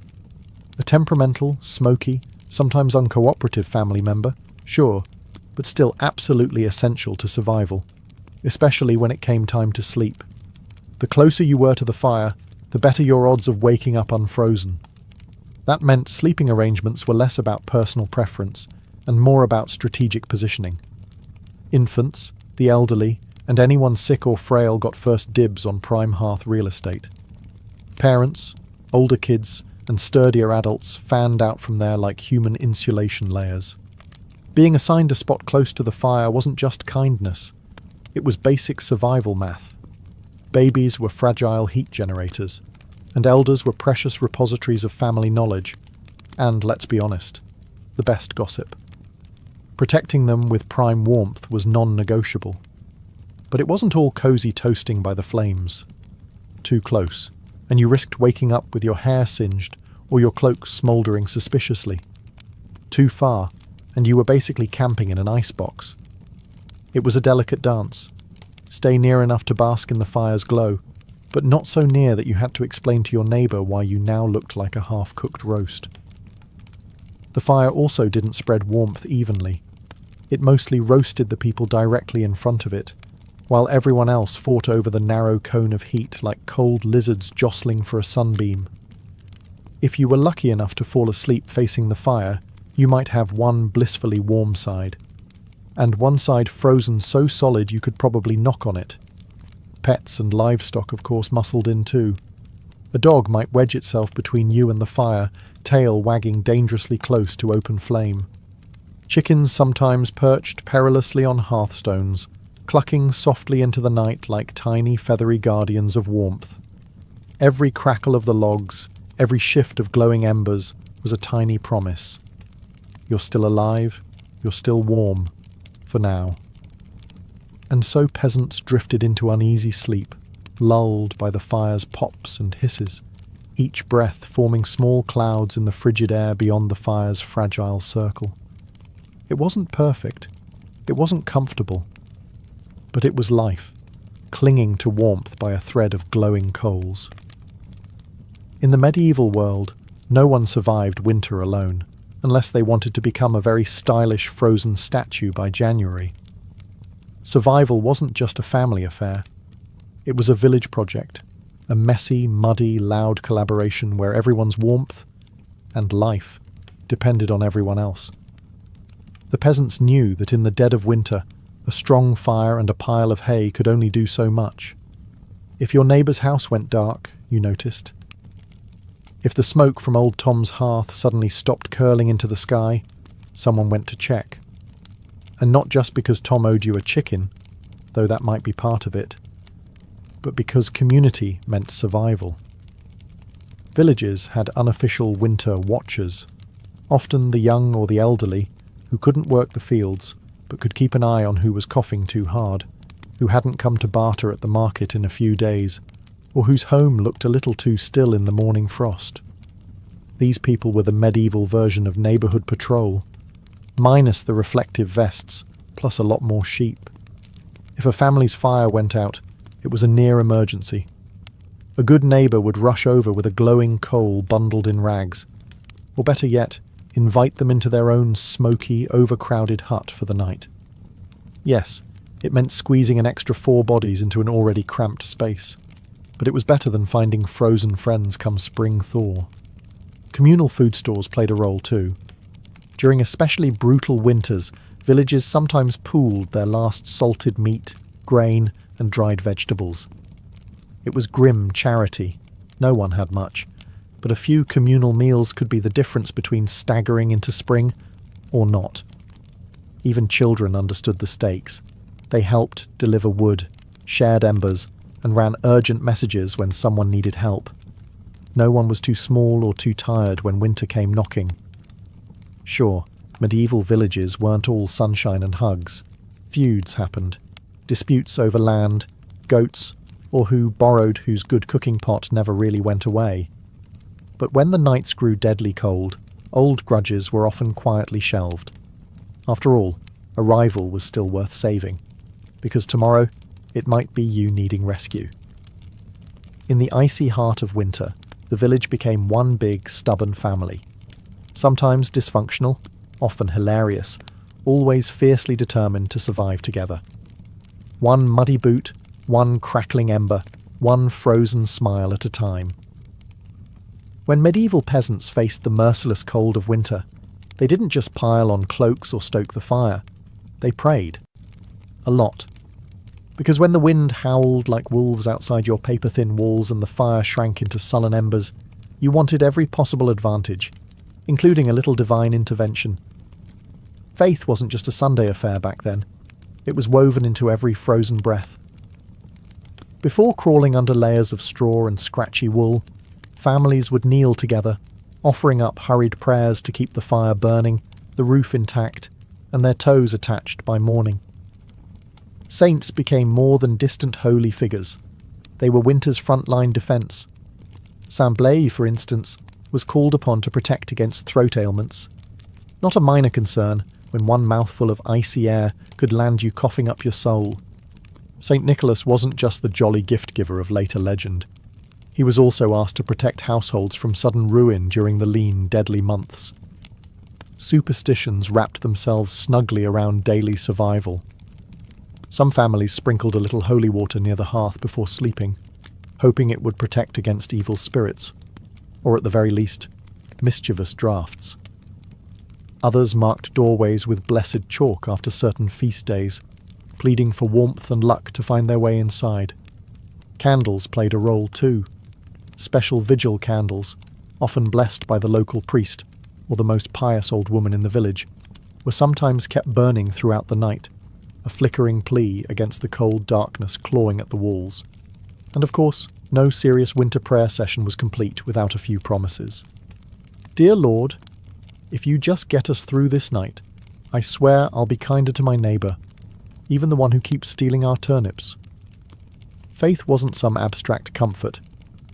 A temperamental, smoky, sometimes uncooperative family member, sure, but still absolutely essential to survival, especially when it came time to sleep. The closer you were to the fire, the better your odds of waking up unfrozen. That meant sleeping arrangements were less about personal preference and more about strategic positioning. Infants, the elderly, and anyone sick or frail got first dibs on prime hearth real estate. Parents, older kids, and sturdier adults fanned out from there like human insulation layers. Being assigned a spot close to the fire wasn't just kindness, it was basic survival math. Babies were fragile heat generators, and elders were precious repositories of family knowledge, and, let's be honest, the best gossip. Protecting them with prime warmth was non-negotiable. But it wasn't all cosy toasting by the flames. Too close, and you risked waking up with your hair singed or your cloak smouldering suspiciously. Too far, and you were basically camping in an icebox. It was a delicate dance. Stay near enough to bask in the fire's glow, but not so near that you had to explain to your neighbour why you now looked like a half-cooked roast. The fire also didn't spread warmth evenly. It mostly roasted the people directly in front of it, while everyone else fought over the narrow cone of heat like cold lizards jostling for a sunbeam. If you were lucky enough to fall asleep facing the fire, you might have one blissfully warm side, and one side frozen so solid you could probably knock on it. Pets and livestock, of course, muscled in too. A dog might wedge itself between you and the fire, tail wagging dangerously close to open flame. Chickens sometimes perched perilously on hearthstones, clucking softly into the night like tiny feathery guardians of warmth. Every crackle of the logs, every shift of glowing embers was a tiny promise. You're still alive, you're still warm, for now. And so peasants drifted into uneasy sleep, lulled by the fire's pops and hisses, each breath forming small clouds in the frigid air beyond the fire's fragile circle. It wasn't perfect, it wasn't comfortable, but it was life, clinging to warmth by a thread of glowing coals. In the medieval world, no one survived winter alone, unless they wanted to become a very stylish frozen statue by January. Survival wasn't just a family affair. It was a village project, a messy, muddy, loud collaboration where everyone's warmth and life depended on everyone else. The peasants knew that in the dead of winter, a strong fire and a pile of hay could only do so much. If your neighbour's house went dark, you noticed. If the smoke from old Tom's hearth suddenly stopped curling into the sky, someone went to check. And not just because Tom owed you a chicken, though that might be part of it, but because community meant survival. Villages had unofficial winter watchers, often the young or the elderly, who couldn't work the fields, but could keep an eye on who was coughing too hard, who hadn't come to barter at the market in a few days, or whose home looked a little too still in the morning frost. These people were the medieval version of neighbourhood patrol, minus the reflective vests, plus a lot more sheep. If a family's fire went out, it was a near emergency. A good neighbour would rush over with a glowing coal bundled in rags, or better yet, invite them into their own smoky, overcrowded hut for the night. Yes, it meant squeezing an extra 4 bodies into an already cramped space, but it was better than finding frozen friends come spring thaw. Communal food stores played a role too. During especially brutal winters, villages sometimes pooled their last salted meat, grain, and dried vegetables. It was grim charity. No one had much, but a few communal meals could be the difference between staggering into spring or not. Even children understood the stakes. They helped deliver wood, shared embers, and ran urgent messages when someone needed help. No one was too small or too tired when winter came knocking. Sure, medieval villages weren't all sunshine and hugs. Feuds happened. Disputes over land, goats, or who borrowed whose good cooking pot never really went away. But when the nights grew deadly cold, old grudges were often quietly shelved. After all, a rival was still worth saving, because tomorrow it might be you needing rescue. In the icy heart of winter, the village became one big, stubborn family. Sometimes dysfunctional, often hilarious, always fiercely determined to survive together. One muddy boot, one crackling ember, one frozen smile at a time. When medieval peasants faced the merciless cold of winter, they didn't just pile on cloaks or stoke the fire. They prayed. A lot. Because when the wind howled like wolves outside your paper-thin walls and the fire shrank into sullen embers, you wanted every possible advantage, including a little divine intervention. Faith wasn't just a Sunday affair back then. It was woven into every frozen breath. Before crawling under layers of straw and scratchy wool, families would kneel together, offering up hurried prayers to keep the fire burning, the roof intact, and their toes attached by morning. Saints became more than distant holy figures. They were winter's frontline defence. Saint Blaise, for instance, was called upon to protect against throat ailments. Not a minor concern when one mouthful of icy air could land you coughing up your soul. St. Nicholas wasn't just the jolly gift-giver of later legend. He was also asked to protect households from sudden ruin during the lean, deadly months. Superstitions wrapped themselves snugly around daily survival. Some families sprinkled a little holy water near the hearth before sleeping, hoping it would protect against evil spirits, or at the very least, mischievous drafts. Others marked doorways with blessed chalk after certain feast days, pleading for warmth and luck to find their way inside. Candles played a role too. Special vigil candles, often blessed by the local priest or the most pious old woman in the village, were sometimes kept burning throughout the night, a flickering plea against the cold darkness clawing at the walls. And of course, no serious winter prayer session was complete without a few promises. Dear Lord, if you just get us through this night, I swear I'll be kinder to my neighbour, even the one who keeps stealing our turnips. Faith wasn't some abstract comfort.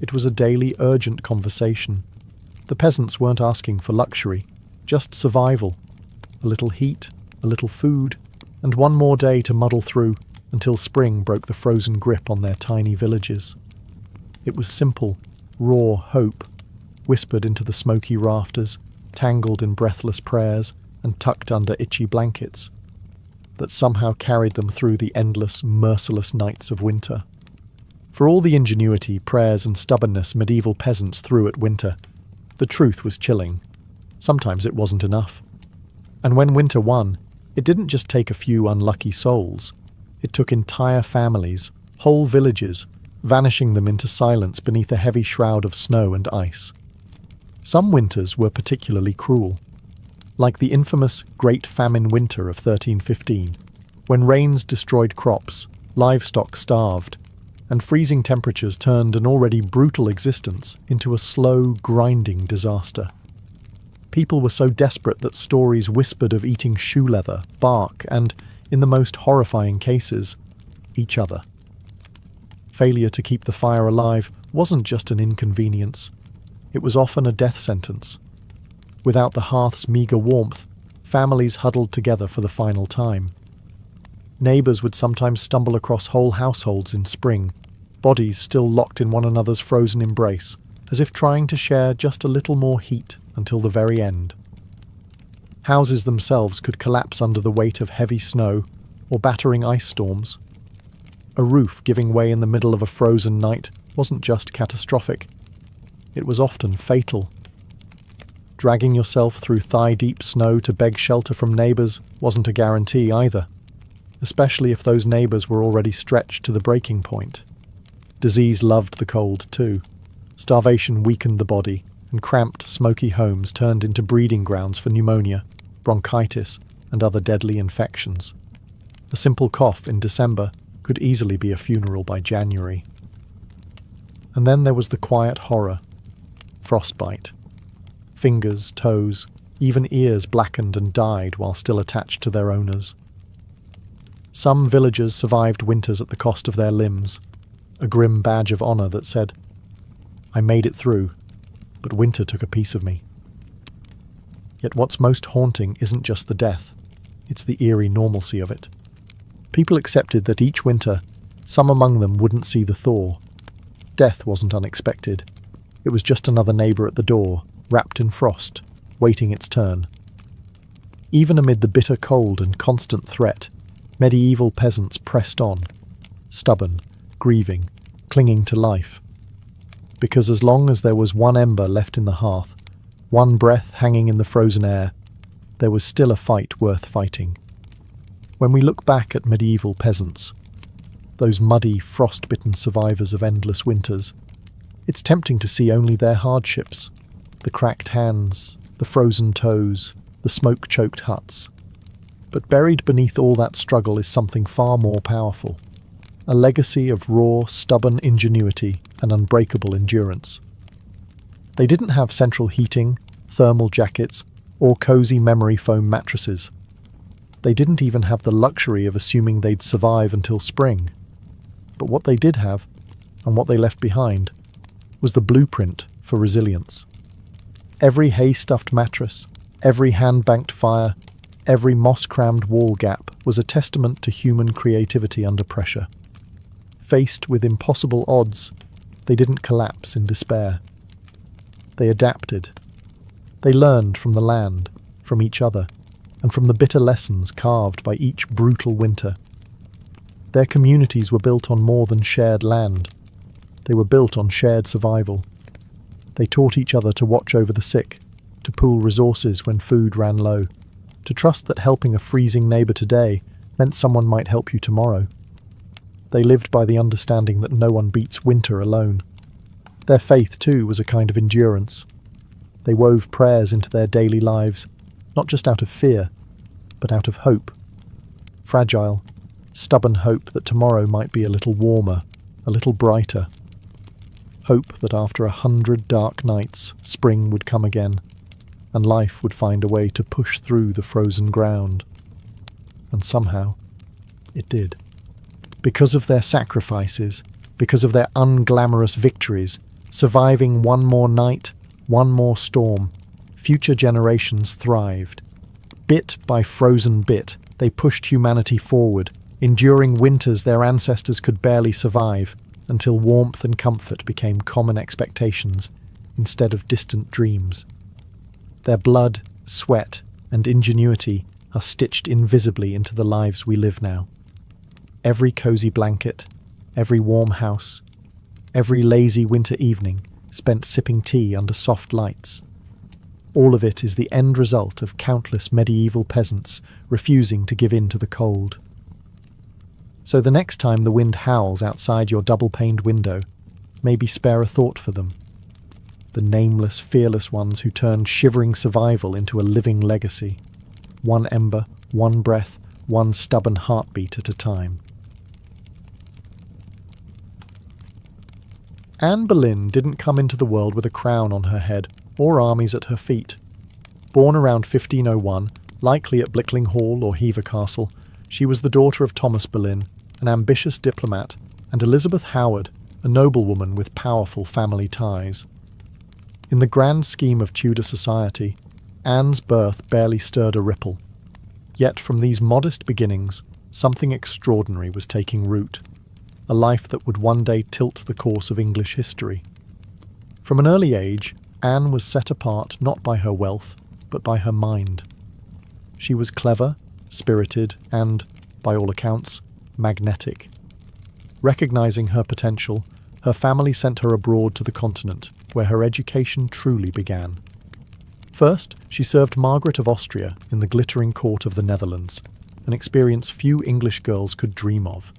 It was a daily, urgent conversation. The peasants weren't asking for luxury, just survival. A little heat, a little food, and one more day to muddle through until spring broke the frozen grip on their tiny villages. It was simple, raw hope, whispered into the smoky rafters, tangled in breathless prayers and tucked under itchy blankets, that somehow carried them through the endless, merciless nights of winter. For all the ingenuity, prayers and stubbornness medieval peasants threw at winter, the truth was chilling. Sometimes it wasn't enough. And when winter won, it didn't just take a few unlucky souls. It took entire families, whole villages, vanishing them into silence beneath a heavy shroud of snow and ice. Some winters were particularly cruel, like the infamous Great Famine Winter of 1315, when rains destroyed crops, livestock starved, and freezing temperatures turned an already brutal existence into a slow, grinding disaster. People were so desperate that stories whispered of eating shoe leather, bark, and, in the most horrifying cases, each other. Failure to keep the fire alive wasn't just an inconvenience. It was often a death sentence. Without the hearth's meagre warmth, families huddled together for the final time. Neighbours would sometimes stumble across whole households in spring, bodies still locked in one another's frozen embrace, as if trying to share just a little more heat until the very end. Houses themselves could collapse under the weight of heavy snow or battering ice storms. A roof giving way in the middle of a frozen night wasn't just catastrophic, it was often fatal. Dragging yourself through thigh-deep snow to beg shelter from neighbours wasn't a guarantee either, especially if those neighbours were already stretched to the breaking point. Disease loved the cold too. Starvation weakened the body, and cramped, smoky homes turned into breeding grounds for pneumonia, bronchitis, and other deadly infections. A simple cough in December could easily be a funeral by January. And then there was the quiet horror. Frostbite. Fingers, toes, even ears blackened and died while still attached to their owners. Some villagers survived winters at the cost of their limbs, a grim badge of honour that said, "I made it through, but winter took a piece of me." Yet what's most haunting isn't just the death, it's the eerie normalcy of it. People accepted that each winter, some among them wouldn't see the thaw. Death wasn't unexpected. It was just another neighbour at the door, wrapped in frost, waiting its turn. Even amid the bitter cold and constant threat, medieval peasants pressed on, stubborn, grieving, clinging to life. Because as long as there was one ember left in the hearth, one breath hanging in the frozen air, there was still a fight worth fighting. When we look back at medieval peasants, those muddy, frost-bitten survivors of endless winters. It's tempting to see only their hardships, the cracked hands, the frozen toes, the smoke-choked huts. But buried beneath all that struggle is something far more powerful, a legacy of raw, stubborn ingenuity and unbreakable endurance. They didn't have central heating, thermal jackets, or cozy memory foam mattresses. They didn't even have the luxury of assuming they'd survive until spring. But what they did have, and what they left behind, was the blueprint for resilience. Every hay-stuffed mattress, every hand-banked fire, every moss-crammed wall gap was a testament to human creativity under pressure. Faced with impossible odds, they didn't collapse in despair. They adapted. They learned from the land, from each other, and from the bitter lessons carved by each brutal winter. Their communities were built on more than shared land. They were built on shared survival. They taught each other to watch over the sick, to pool resources when food ran low, to trust that helping a freezing neighbour today meant someone might help you tomorrow. They lived by the understanding that no one beats winter alone. Their faith, too, was a kind of endurance. They wove prayers into their daily lives, not just out of fear, but out of hope. Fragile, stubborn hope that tomorrow might be a little warmer, a little brighter. Hope that after 100 dark nights, spring would come again, and life would find a way to push through the frozen ground. And somehow, it did. Because of their sacrifices, because of their unglamorous victories, surviving one more night, one more storm, future generations thrived. Bit by frozen bit, they pushed humanity forward, enduring winters their ancestors could barely survive, until warmth and comfort became common expectations instead of distant dreams. Their blood, sweat, and ingenuity are stitched invisibly into the lives we live now. Every cozy blanket, every warm house, every lazy winter evening spent sipping tea under soft lights. All of it is the end result of countless medieval peasants refusing to give in to the cold. So the next time the wind howls outside your double-paned window, maybe spare a thought for them. The nameless, fearless ones who turned shivering survival into a living legacy. One ember, one breath, one stubborn heartbeat at a time. Anne Boleyn didn't come into the world with a crown on her head or armies at her feet. Born around 1501, likely at Blickling Hall or Hever Castle, she was the daughter of Thomas Boleyn, an ambitious diplomat, and Elizabeth Howard, a noblewoman with powerful family ties. In the grand scheme of Tudor society, Anne's birth barely stirred a ripple. Yet from these modest beginnings, something extraordinary was taking root, a life that would one day tilt the course of English history. From an early age, Anne was set apart not by her wealth, but by her mind. She was clever, spirited, and, by all accounts, magnetic. Recognizing her potential, her family sent her abroad to the continent, where her education truly began. First, she served Margaret of Austria in the glittering court of the Netherlands, an experience few English girls could dream of.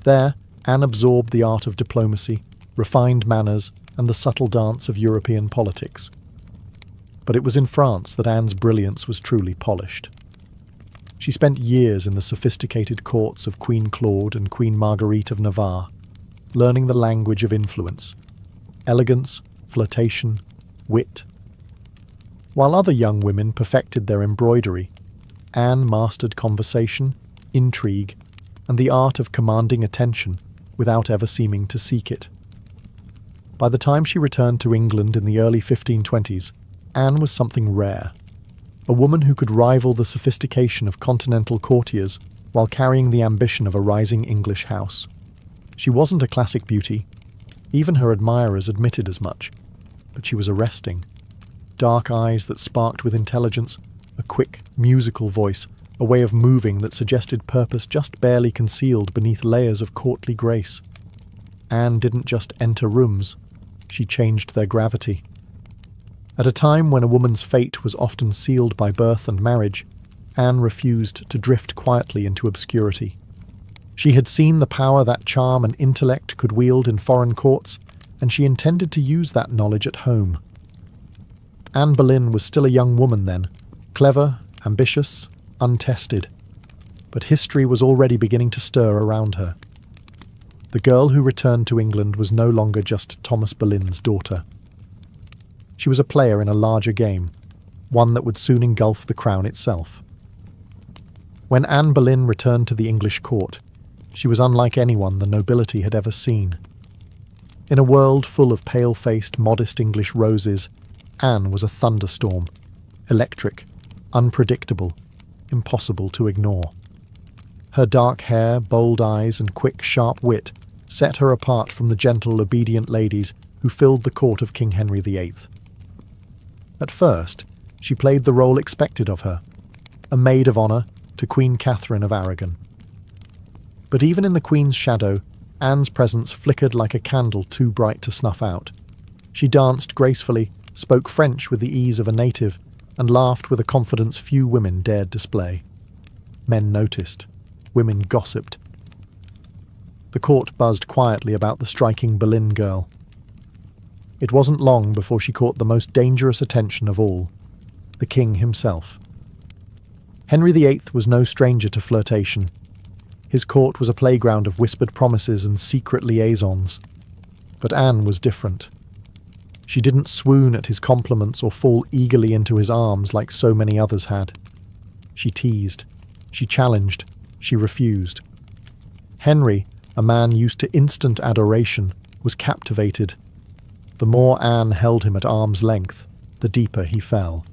There, Anne absorbed the art of diplomacy, refined manners, and the subtle dance of European politics. But it was in France that Anne's brilliance was truly polished. She spent years in the sophisticated courts of Queen Claude and Queen Marguerite of Navarre, learning the language of influence, elegance, flirtation, wit. While other young women perfected their embroidery, Anne mastered conversation, intrigue, and the art of commanding attention without ever seeming to seek it. By the time she returned to England in the early 1520s, Anne was something rare, a woman who could rival the sophistication of continental courtiers while carrying the ambition of a rising English house. She wasn't a classic beauty, even her admirers admitted as much, but she was arresting. Dark eyes that sparked with intelligence, a quick, musical voice, a way of moving that suggested purpose just barely concealed beneath layers of courtly grace. Anne didn't just enter rooms, she changed their gravity. At a time when a woman's fate was often sealed by birth and marriage, Anne refused to drift quietly into obscurity. She had seen the power that charm and intellect could wield in foreign courts, and she intended to use that knowledge at home. Anne Boleyn was still a young woman then, clever, ambitious, untested. But history was already beginning to stir around her. The girl who returned to England was no longer just Thomas Boleyn's daughter. She was a player in a larger game, one that would soon engulf the crown itself. When Anne Boleyn returned to the English court, she was unlike anyone the nobility had ever seen. In a world full of pale-faced, modest English roses, Anne was a thunderstorm, electric, unpredictable, impossible to ignore. Her dark hair, bold eyes, and quick, sharp wit set her apart from the gentle, obedient ladies who filled the court of King Henry VIII. At first, she played the role expected of her, a maid of honour to Queen Catherine of Aragon. But even in the Queen's shadow, Anne's presence flickered like a candle too bright to snuff out. She danced gracefully, spoke French with the ease of a native, and laughed with a confidence few women dared display. Men noticed. Women gossiped. The court buzzed quietly about the striking Boleyn girl. It wasn't long before she caught the most dangerous attention of all, the king himself. Henry VIII was no stranger to flirtation. His court was a playground of whispered promises and secret liaisons. But Anne was different. She didn't swoon at his compliments or fall eagerly into his arms like so many others had. She teased. She challenged. She refused. Henry, a man used to instant adoration, was captivated. The more Anne held him at arm's length, the deeper he fell.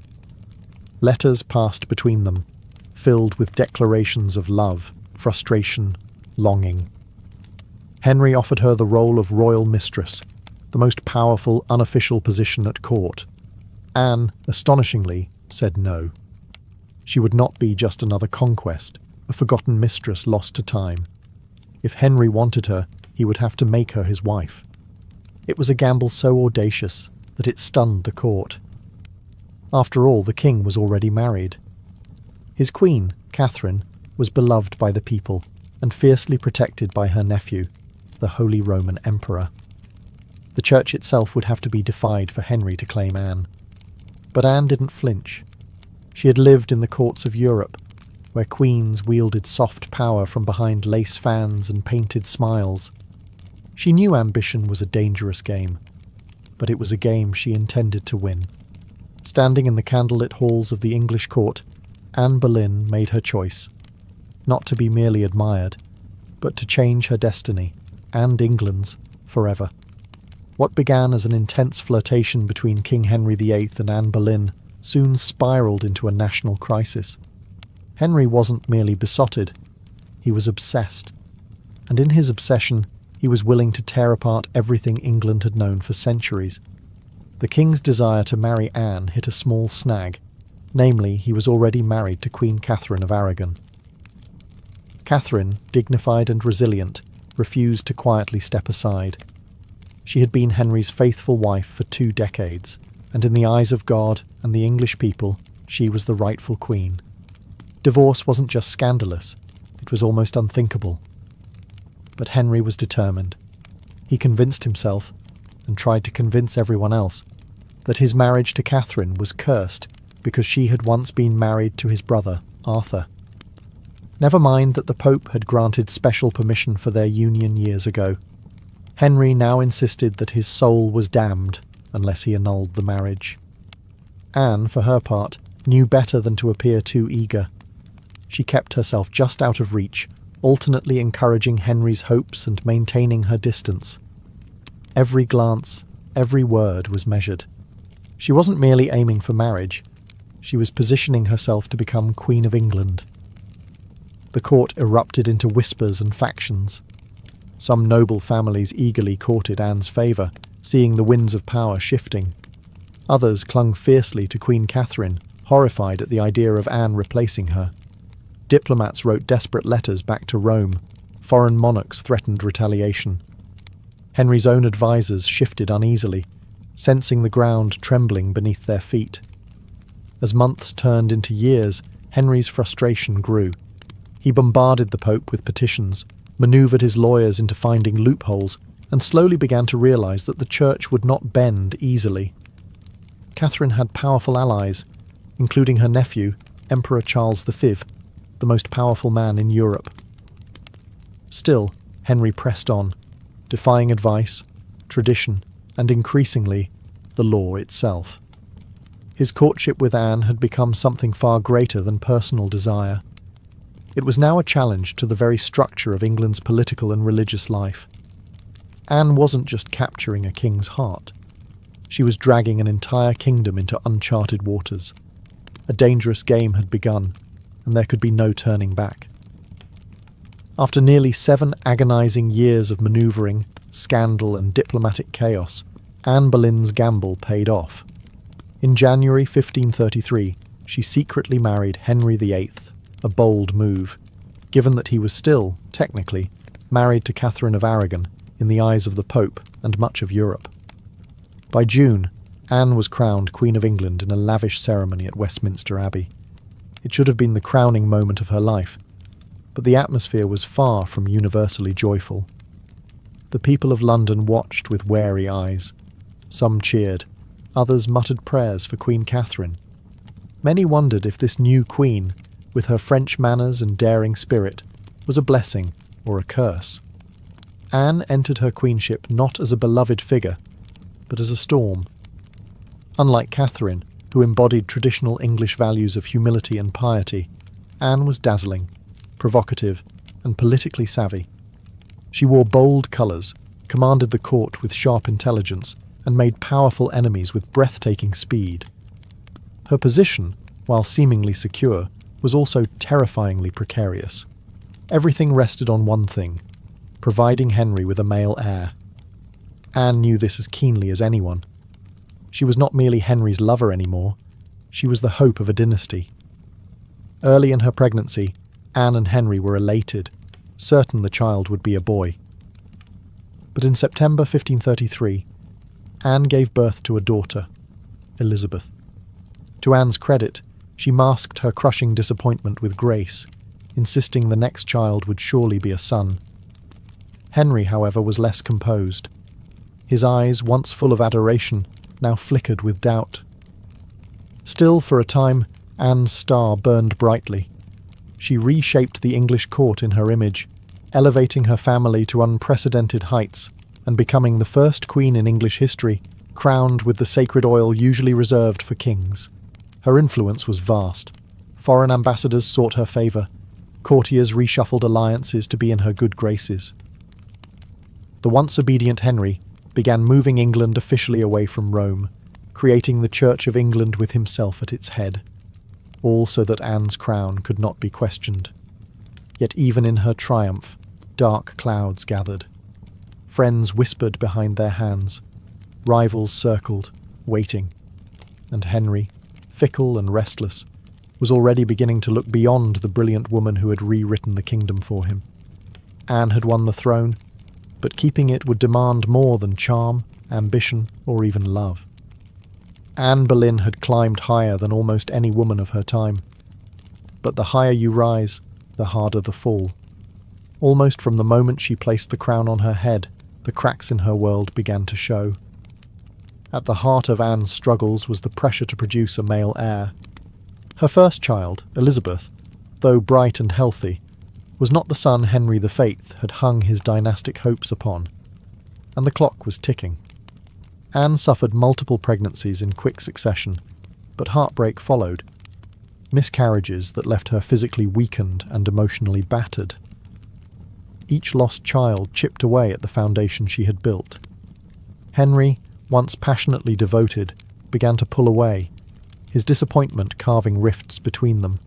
Letters passed between them, filled with declarations of love, frustration, longing. Henry offered her the role of royal mistress, the most powerful unofficial position at court. Anne, astonishingly, said no. She would not be just another conquest, a forgotten mistress lost to time. If Henry wanted her, he would have to make her his wife. It was a gamble so audacious that it stunned the court. After all, the king was already married. His queen, Catherine, was beloved by the people and fiercely protected by her nephew, the Holy Roman Emperor. The church itself would have to be defied for Henry to claim Anne. But Anne didn't flinch. She had lived in the courts of Europe, where queens wielded soft power from behind lace fans and painted smiles. She knew ambition was a dangerous game, but it was a game she intended to win. Standing in the candlelit halls of the English court, Anne Boleyn made her choice, not to be merely admired, but to change her destiny, and England's, forever. What began as an intense flirtation between King Henry VIII and Anne Boleyn soon spiraled into a national crisis. Henry wasn't merely besotted, he was obsessed. And in his obsession, he was willing to tear apart everything England had known for centuries. The king's desire to marry Anne hit a small snag, namely, he was already married to Queen Catherine of Aragon. Catherine, dignified and resilient, refused to quietly step aside. She had been Henry's faithful wife for 2 decades, and in the eyes of God and the English people, she was the rightful queen. Divorce wasn't just scandalous, it was almost unthinkable. But Henry was determined. He convinced himself, and tried to convince everyone else, that his marriage to Catherine was cursed because she had once been married to his brother, Arthur. Never mind that the Pope had granted special permission for their union years ago. Henry now insisted that his soul was damned unless he annulled the marriage. Anne, for her part, knew better than to appear too eager. She kept herself just out of reach, alternately encouraging Henry's hopes and maintaining her distance. Every glance, every word was measured. She wasn't merely aiming for marriage, she was positioning herself to become Queen of England. The court erupted into whispers and factions. Some noble families eagerly courted Anne's favour, seeing the winds of power shifting. Others clung fiercely to Queen Catherine, horrified at the idea of Anne replacing her. Diplomats wrote desperate letters back to Rome. Foreign monarchs threatened retaliation. Henry's own advisers shifted uneasily, sensing the ground trembling beneath their feet. As months turned into years, Henry's frustration grew. He bombarded the Pope with petitions, manoeuvred his lawyers into finding loopholes, and slowly began to realise that the church would not bend easily. Catherine had powerful allies, including her nephew, Emperor Charles V, the most powerful man in Europe. Still, Henry pressed on, defying advice, tradition, and increasingly, the law itself. His courtship with Anne had become something far greater than personal desire. It was now a challenge to the very structure of England's political and religious life. Anne wasn't just capturing a king's heart. She was dragging an entire kingdom into uncharted waters. A dangerous game had begun, and there could be no turning back. After nearly 7 agonising years of manoeuvring, scandal and diplomatic chaos, Anne Boleyn's gamble paid off. In January 1533, she secretly married Henry VIII, a bold move, given that he was still, technically, married to Catherine of Aragon in the eyes of the Pope and much of Europe. By June, Anne was crowned Queen of England in a lavish ceremony at Westminster Abbey. It should have been the crowning moment of her life, but the atmosphere was far from universally joyful. The people of London watched with wary eyes. Some cheered, others muttered prayers for Queen Catherine. Many wondered if this new queen, with her French manners and daring spirit, was a blessing or a curse. Anne entered her queenship not as a beloved figure, but as a storm. Unlike Catherine, who embodied traditional English values of humility and piety, Anne was dazzling, provocative, and politically savvy. She wore bold colours, commanded the court with sharp intelligence, and made powerful enemies with breathtaking speed. Her position, while seemingly secure, was also terrifyingly precarious. Everything rested on one thing: providing Henry with a male heir. Anne knew this as keenly as anyone. She was not merely Henry's lover anymore, she was the hope of a dynasty. Early in her pregnancy, Anne and Henry were elated, certain the child would be a boy. But in September 1533, Anne gave birth to a daughter, Elizabeth. To Anne's credit, she masked her crushing disappointment with grace, insisting the next child would surely be a son. Henry, however, was less composed. His eyes, once full of adoration, now flickered with doubt. Still, for a time, Anne's star burned brightly. She reshaped the English court in her image, elevating her family to unprecedented heights and becoming the first queen in English history crowned with the sacred oil usually reserved for kings. Her influence was vast. Foreign ambassadors sought her favour. Courtiers reshuffled alliances to be in her good graces. The once obedient Henry began moving England officially away from Rome, creating the Church of England with himself at its head, all so that Anne's crown could not be questioned. Yet even in her triumph, dark clouds gathered. Friends whispered behind their hands, rivals circled, waiting, and Henry, fickle and restless, was already beginning to look beyond the brilliant woman who had rewritten the kingdom for him. Anne had won the throne, but keeping it would demand more than charm, ambition, or even love. Anne Boleyn had climbed higher than almost any woman of her time. But the higher you rise, the harder the fall. Almost from the moment she placed the crown on her head, the cracks in her world began to show. At the heart of Anne's struggles was the pressure to produce a male heir. Her first child, Elizabeth, though bright and healthy, was not the son Henry VIII had hung his dynastic hopes upon, and the clock was ticking. Anne suffered multiple pregnancies in quick succession, but heartbreak followed. Miscarriages that left her physically weakened and emotionally battered. Each lost child chipped away at the foundation she had built. Henry, once passionately devoted, began to pull away, his disappointment carving rifts between them.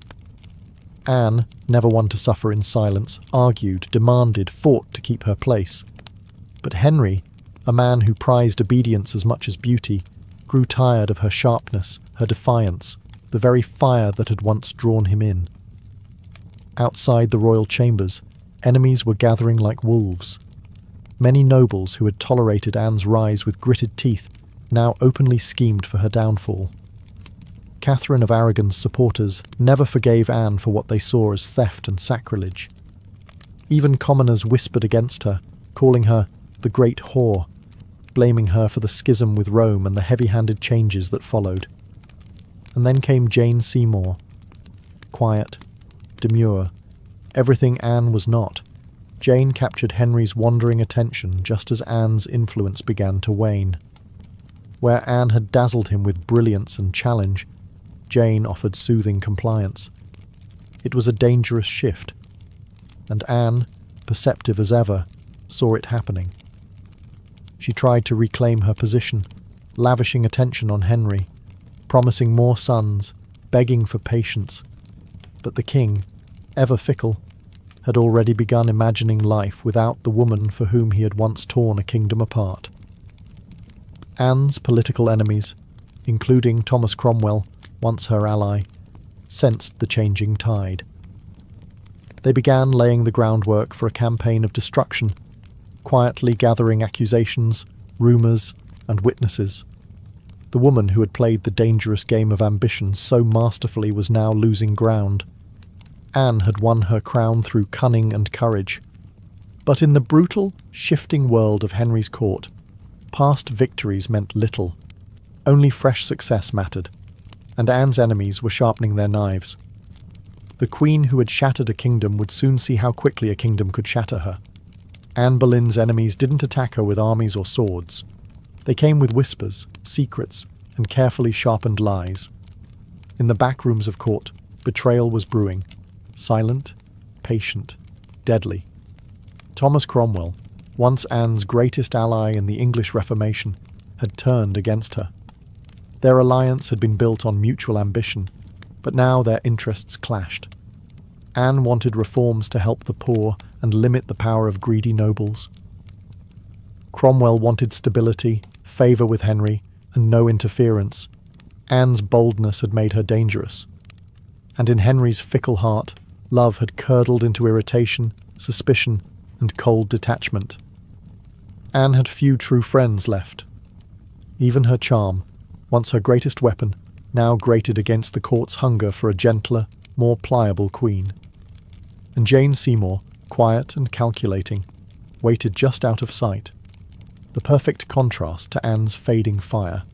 Anne, never one to suffer in silence, argued, demanded, fought to keep her place. But Henry, a man who prized obedience as much as beauty, grew tired of her sharpness, her defiance, the very fire that had once drawn him in. Outside the royal chambers, enemies were gathering like wolves. Many nobles who had tolerated Anne's rise with gritted teeth now openly schemed for her downfall. Catherine of Aragon's supporters never forgave Anne for what they saw as theft and sacrilege. Even commoners whispered against her, calling her the Great Whore, blaming her for the schism with Rome and the heavy-handed changes that followed. And then came Jane Seymour. Quiet, demure, everything Anne was not. Jane captured Henry's wandering attention just as Anne's influence began to wane. Where Anne had dazzled him with brilliance and challenge, Jane offered soothing compliance. It was a dangerous shift, and Anne, perceptive as ever, saw it happening. She tried to reclaim her position, lavishing attention on Henry, promising more sons, begging for patience. But the king, ever fickle, had already begun imagining life without the woman for whom he had once torn a kingdom apart. Anne's political enemies, including Thomas Cromwell, once her ally, sensed the changing tide. They began laying the groundwork for a campaign of destruction, quietly gathering accusations, rumours, and witnesses. The woman who had played the dangerous game of ambition so masterfully was now losing ground. Anne had won her crown through cunning and courage. But in the brutal, shifting world of Henry's court, past victories meant little. Only fresh success mattered, and Anne's enemies were sharpening their knives. The queen who had shattered a kingdom would soon see how quickly a kingdom could shatter her. Anne Boleyn's enemies didn't attack her with armies or swords. They came with whispers, secrets, and carefully sharpened lies. In the back rooms of court, betrayal was brewing. Silent, patient, deadly. Thomas Cromwell, once Anne's greatest ally in the English Reformation, had turned against her. Their alliance had been built on mutual ambition, but now their interests clashed. Anne wanted reforms to help the poor and limit the power of greedy nobles. Cromwell wanted stability, favour with Henry, and no interference. Anne's boldness had made her dangerous. And in Henry's fickle heart, love had curdled into irritation, suspicion, and cold detachment. Anne had few true friends left. Even her charm, once her greatest weapon, now grated against the court's hunger for a gentler, more pliable queen. And Jane Seymour, quiet and calculating, waited just out of sight, the perfect contrast to Anne's fading fire.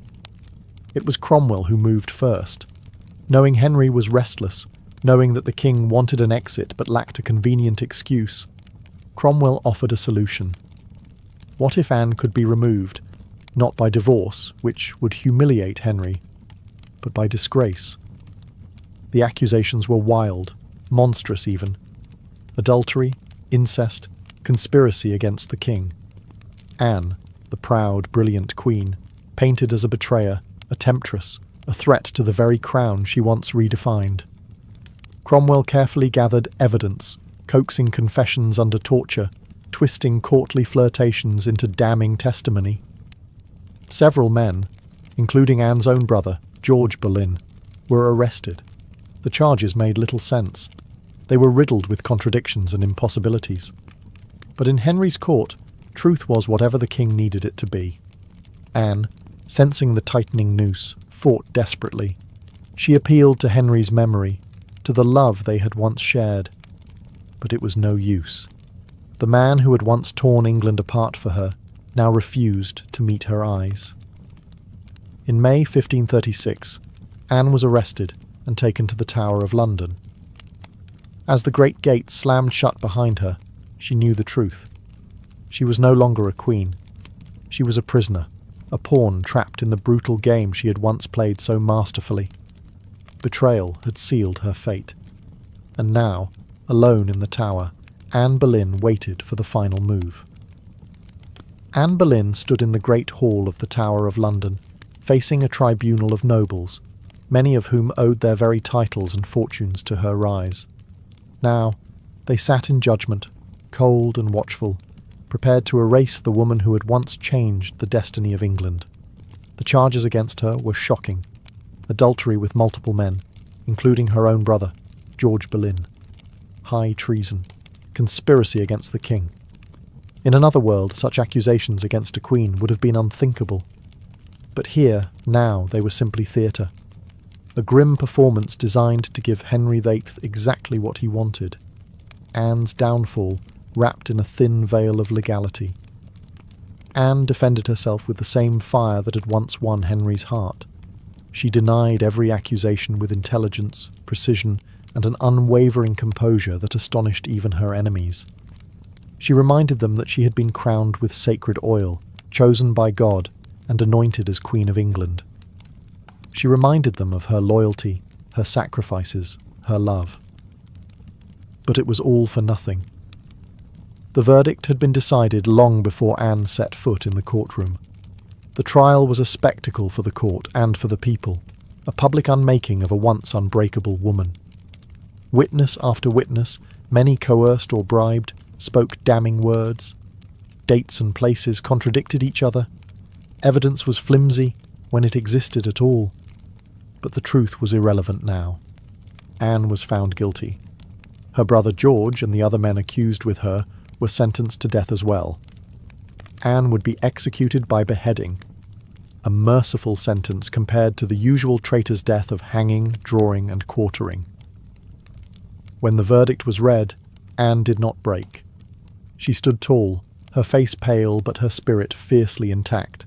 It was Cromwell who moved first. Knowing Henry was restless, knowing that the king wanted an exit but lacked a convenient excuse, Cromwell offered a solution. What if Anne could be removed, not by divorce, which would humiliate Henry, but by disgrace? The accusations were wild, monstrous even. Adultery, incest, conspiracy against the king. Anne, the proud, brilliant queen, painted as a betrayer, a temptress, a threat to the very crown she once redefined. Cromwell carefully gathered evidence, coaxing confessions under torture, twisting courtly flirtations into damning testimony. Several men, including Anne's own brother, George Boleyn, were arrested. The charges made little sense. They were riddled with contradictions and impossibilities. But in Henry's court, truth was whatever the king needed it to be. Anne, sensing the tightening noose, fought desperately. She appealed to Henry's memory, to the love they had once shared. But it was no use. The man who had once torn England apart for her now refused to meet her eyes. In May 1536, Anne was arrested and taken to the Tower of London. As the great gates slammed shut behind her, she knew the truth. She was no longer a queen. She was a prisoner, a pawn trapped in the brutal game she had once played so masterfully. Betrayal had sealed her fate. And now, alone in the tower, Anne Boleyn waited for the final move. Anne Boleyn stood in the great hall of the Tower of London, facing a tribunal of nobles, many of whom owed their very titles and fortunes to her rise. Now, they sat in judgment, cold and watchful, prepared to erase the woman who had once changed the destiny of England. The charges against her were shocking. Adultery with multiple men, including her own brother, George Boleyn. High treason. Conspiracy against the king. In another world, such accusations against a queen would have been unthinkable. But here, now, they were simply theatre. A grim performance designed to give Henry VIII exactly what he wanted. Anne's downfall wrapped in a thin veil of legality. Anne defended herself with the same fire that had once won Henry's heart. She denied every accusation with intelligence, precision, and an unwavering composure that astonished even her enemies. She reminded them that she had been crowned with sacred oil, chosen by God, and anointed as Queen of England. She reminded them of her loyalty, her sacrifices, her love. But it was all for nothing. The verdict had been decided long before Anne set foot in the courtroom. The trial was a spectacle for the court and for the people, a public unmaking of a once unbreakable woman. Witness after witness, many coerced or bribed, spoke damning words. Dates and places contradicted each other. Evidence was flimsy when it existed at all. But the truth was irrelevant now. Anne was found guilty. Her brother George and the other men accused with her were sentenced to death as well. Anne would be executed by beheading, a merciful sentence compared to the usual traitor's death of hanging, drawing, and quartering. When the verdict was read, Anne did not break. She stood tall, her face pale but her spirit fiercely intact.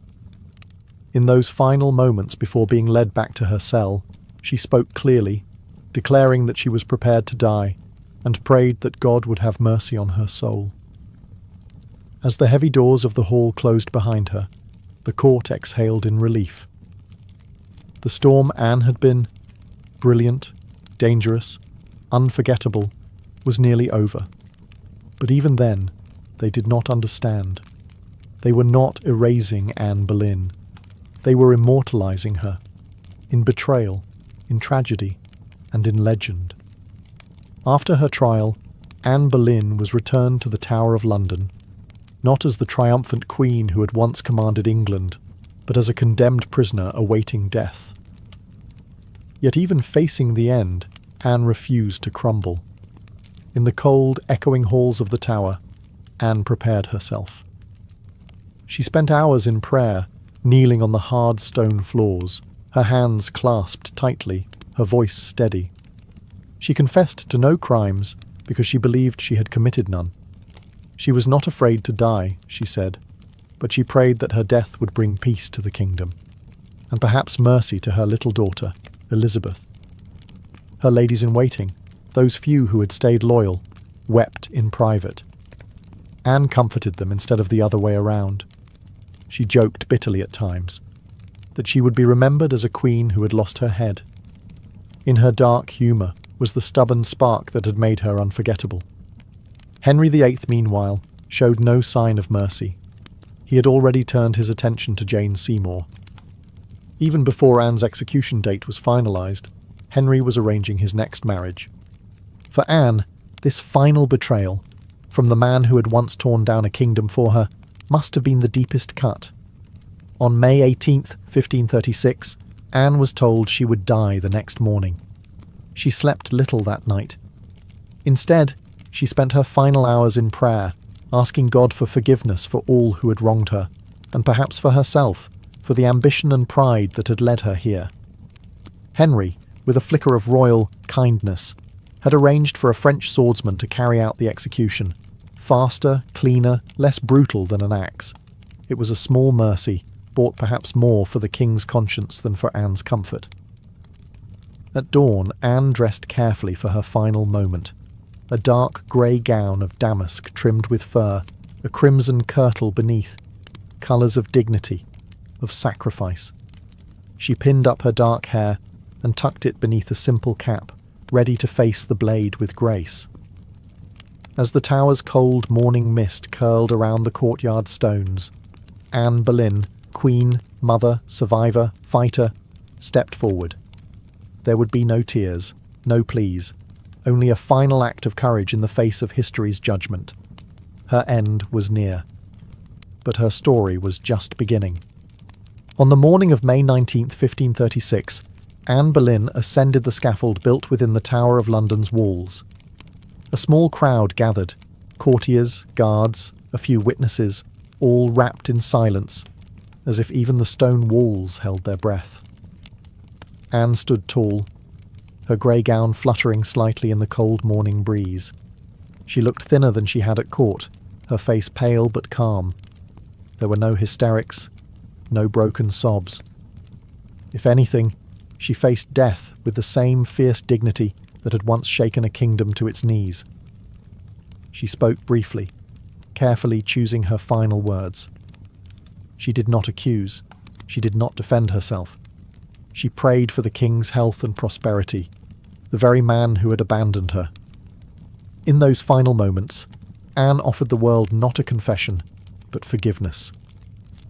In those final moments before being led back to her cell, she spoke clearly, declaring that she was prepared to die, and prayed that God would have mercy on her soul. As the heavy doors of the hall closed behind her, the court exhaled in relief. The storm Anne had been, brilliant, dangerous, unforgettable, was nearly over. But even then, they did not understand. They were not erasing Anne Boleyn. They were immortalizing her, in betrayal, in tragedy, and in legend. After her trial, Anne Boleyn was returned to the Tower of London, not as the triumphant queen who had once commanded England, but as a condemned prisoner awaiting death. Yet even facing the end, Anne refused to crumble. In the cold, echoing halls of the tower, Anne prepared herself. She spent hours in prayer, kneeling on the hard stone floors, her hands clasped tightly, her voice steady. She confessed to no crimes because she believed she had committed none. She was not afraid to die, she said, but she prayed that her death would bring peace to the kingdom, and perhaps mercy to her little daughter, Elizabeth. Her ladies-in-waiting, those few who had stayed loyal, wept in private. Anne comforted them instead of the other way around. She joked bitterly at times, that she would be remembered as a queen who had lost her head. In her dark humour was the stubborn spark that had made her unforgettable. Henry VIII, meanwhile, showed no sign of mercy. He had already turned his attention to Jane Seymour. Even before Anne's execution date was finalised, Henry was arranging his next marriage. For Anne, this final betrayal, from the man who had once torn down a kingdom for her, must have been the deepest cut. On May 18th, 1536, Anne was told she would die the next morning. She slept little that night. Instead, she spent her final hours in prayer, asking God for forgiveness for all who had wronged her, and perhaps for herself, for the ambition and pride that had led her here. Henry, with a flicker of royal kindness, had arranged for a French swordsman to carry out the execution, faster, cleaner, less brutal than an axe. It was a small mercy, bought perhaps more for the king's conscience than for Anne's comfort. At dawn, Anne dressed carefully for her final moment. A dark grey gown of damask trimmed with fur, a crimson kirtle beneath, colours of dignity, of sacrifice. She pinned up her dark hair and tucked it beneath a simple cap, ready to face the blade with grace. As the tower's cold morning mist curled around the courtyard stones, Anne Boleyn, queen, mother, survivor, fighter, stepped forward. There would be no tears, no pleas, only a final act of courage in the face of history's judgment. Her end was near. But her story was just beginning. On the morning of May 19, 1536, Anne Boleyn ascended the scaffold built within the Tower of London's walls. A small crowd gathered, courtiers, guards, a few witnesses, all wrapped in silence, as if even the stone walls held their breath. Anne stood tall, her grey gown fluttering slightly in the cold morning breeze. She looked thinner than she had at court, her face pale but calm. There were no hysterics, no broken sobs. If anything, she faced death with the same fierce dignity that had once shaken a kingdom to its knees. She spoke briefly, carefully choosing her final words. She did not accuse. She did not defend herself. She prayed for the king's health and prosperity, the very man who had abandoned her. In those final moments, Anne offered the world not a confession, but forgiveness.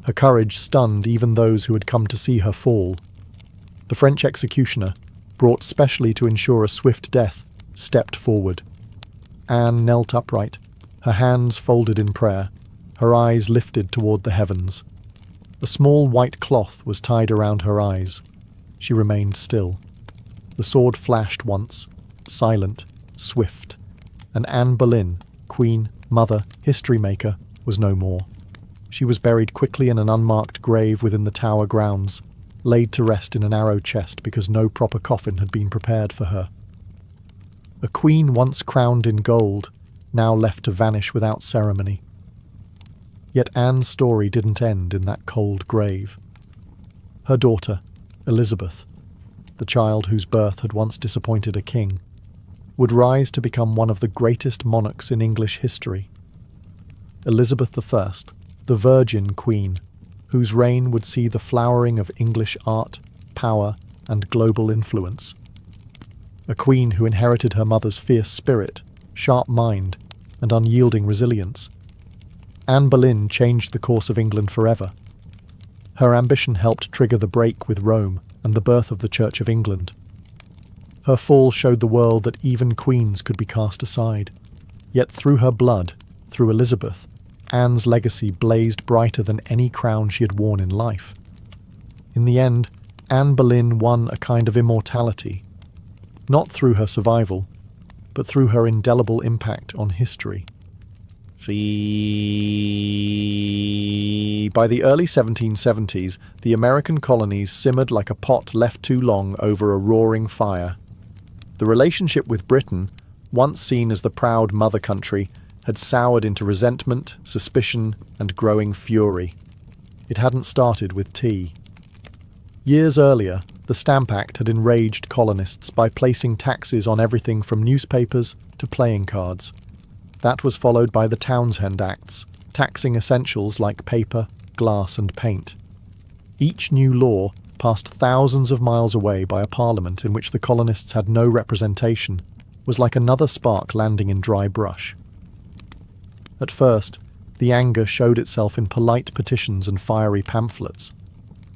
Her courage stunned even those who had come to see her fall. The French executioner, brought specially to ensure a swift death, stepped forward. Anne knelt upright, her hands folded in prayer, her eyes lifted toward the heavens. A small white cloth was tied around her eyes. She remained still. The sword flashed once, silent, swift, and Anne Boleyn, queen, mother, history maker, was no more. She was buried quickly in an unmarked grave within the Tower grounds, laid to rest in an arrow chest because no proper coffin had been prepared for her. A queen once crowned in gold, now left to vanish without ceremony. Yet Anne's story didn't end in that cold grave. Her daughter, Elizabeth, the child whose birth had once disappointed a king, would rise to become one of the greatest monarchs in English history. Elizabeth I, the Virgin Queen, whose reign would see the flowering of English art, power, and global influence. A queen who inherited her mother's fierce spirit, sharp mind, and unyielding resilience. Anne Boleyn changed the course of England forever. Her ambition helped trigger the break with Rome and the birth of the Church of England. Her fall showed the world that even queens could be cast aside. Yet through her blood, through Elizabeth, Anne's legacy blazed brighter than any crown she had worn in life. In the end, Anne Boleyn won a kind of immortality, not through her survival, but through her indelible impact on history. By the early 1770s, the American colonies simmered like a pot left too long over a roaring fire. The relationship with Britain, once seen as the proud mother country, had soured into resentment, suspicion, and growing fury. It hadn't started with tea. Years earlier, the Stamp Act had enraged colonists by placing taxes on everything from newspapers to playing cards. That was followed by the Townshend Acts, taxing essentials like paper, glass, and paint. Each new law, passed thousands of miles away by a parliament in which the colonists had no representation, was like another spark landing in dry brush. At first, the anger showed itself in polite petitions and fiery pamphlets.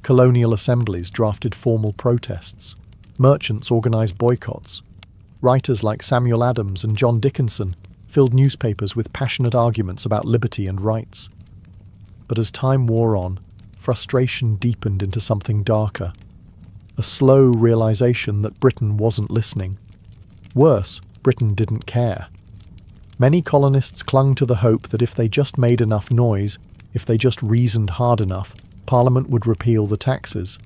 Colonial assemblies drafted formal protests. Merchants organised boycotts. Writers like Samuel Adams and John Dickinson filled newspapers with passionate arguments about liberty and rights. But as time wore on, frustration deepened into something darker. A slow realisation that Britain wasn't listening. Worse, Britain didn't care. Many colonists clung to the hope that if they just made enough noise, if they just reasoned hard enough, Parliament would repeal the taxes.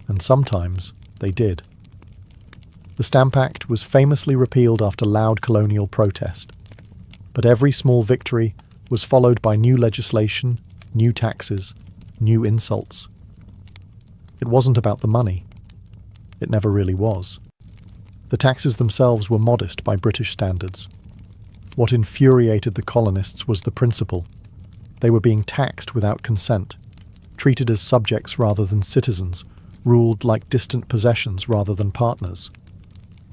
And sometimes they did. The Stamp Act was famously repealed after loud colonial protest. But every small victory was followed by new legislation, new taxes, new insults. It wasn't about the money. It never really was. The taxes themselves were modest by British standards. What infuriated the colonists was the principle. They were being taxed without consent, treated as subjects rather than citizens, ruled like distant possessions rather than partners.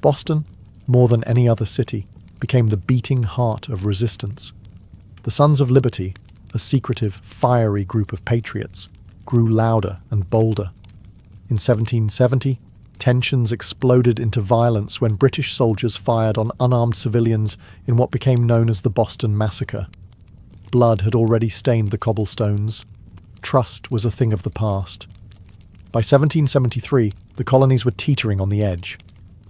Boston, more than any other city, became the beating heart of resistance. The Sons of Liberty, a secretive, fiery group of patriots, grew louder and bolder. In 1770, tensions exploded into violence when British soldiers fired on unarmed civilians in what became known as the Boston Massacre. Blood had already stained the cobblestones. Trust was a thing of the past. By 1773, the colonies were teetering on the edge.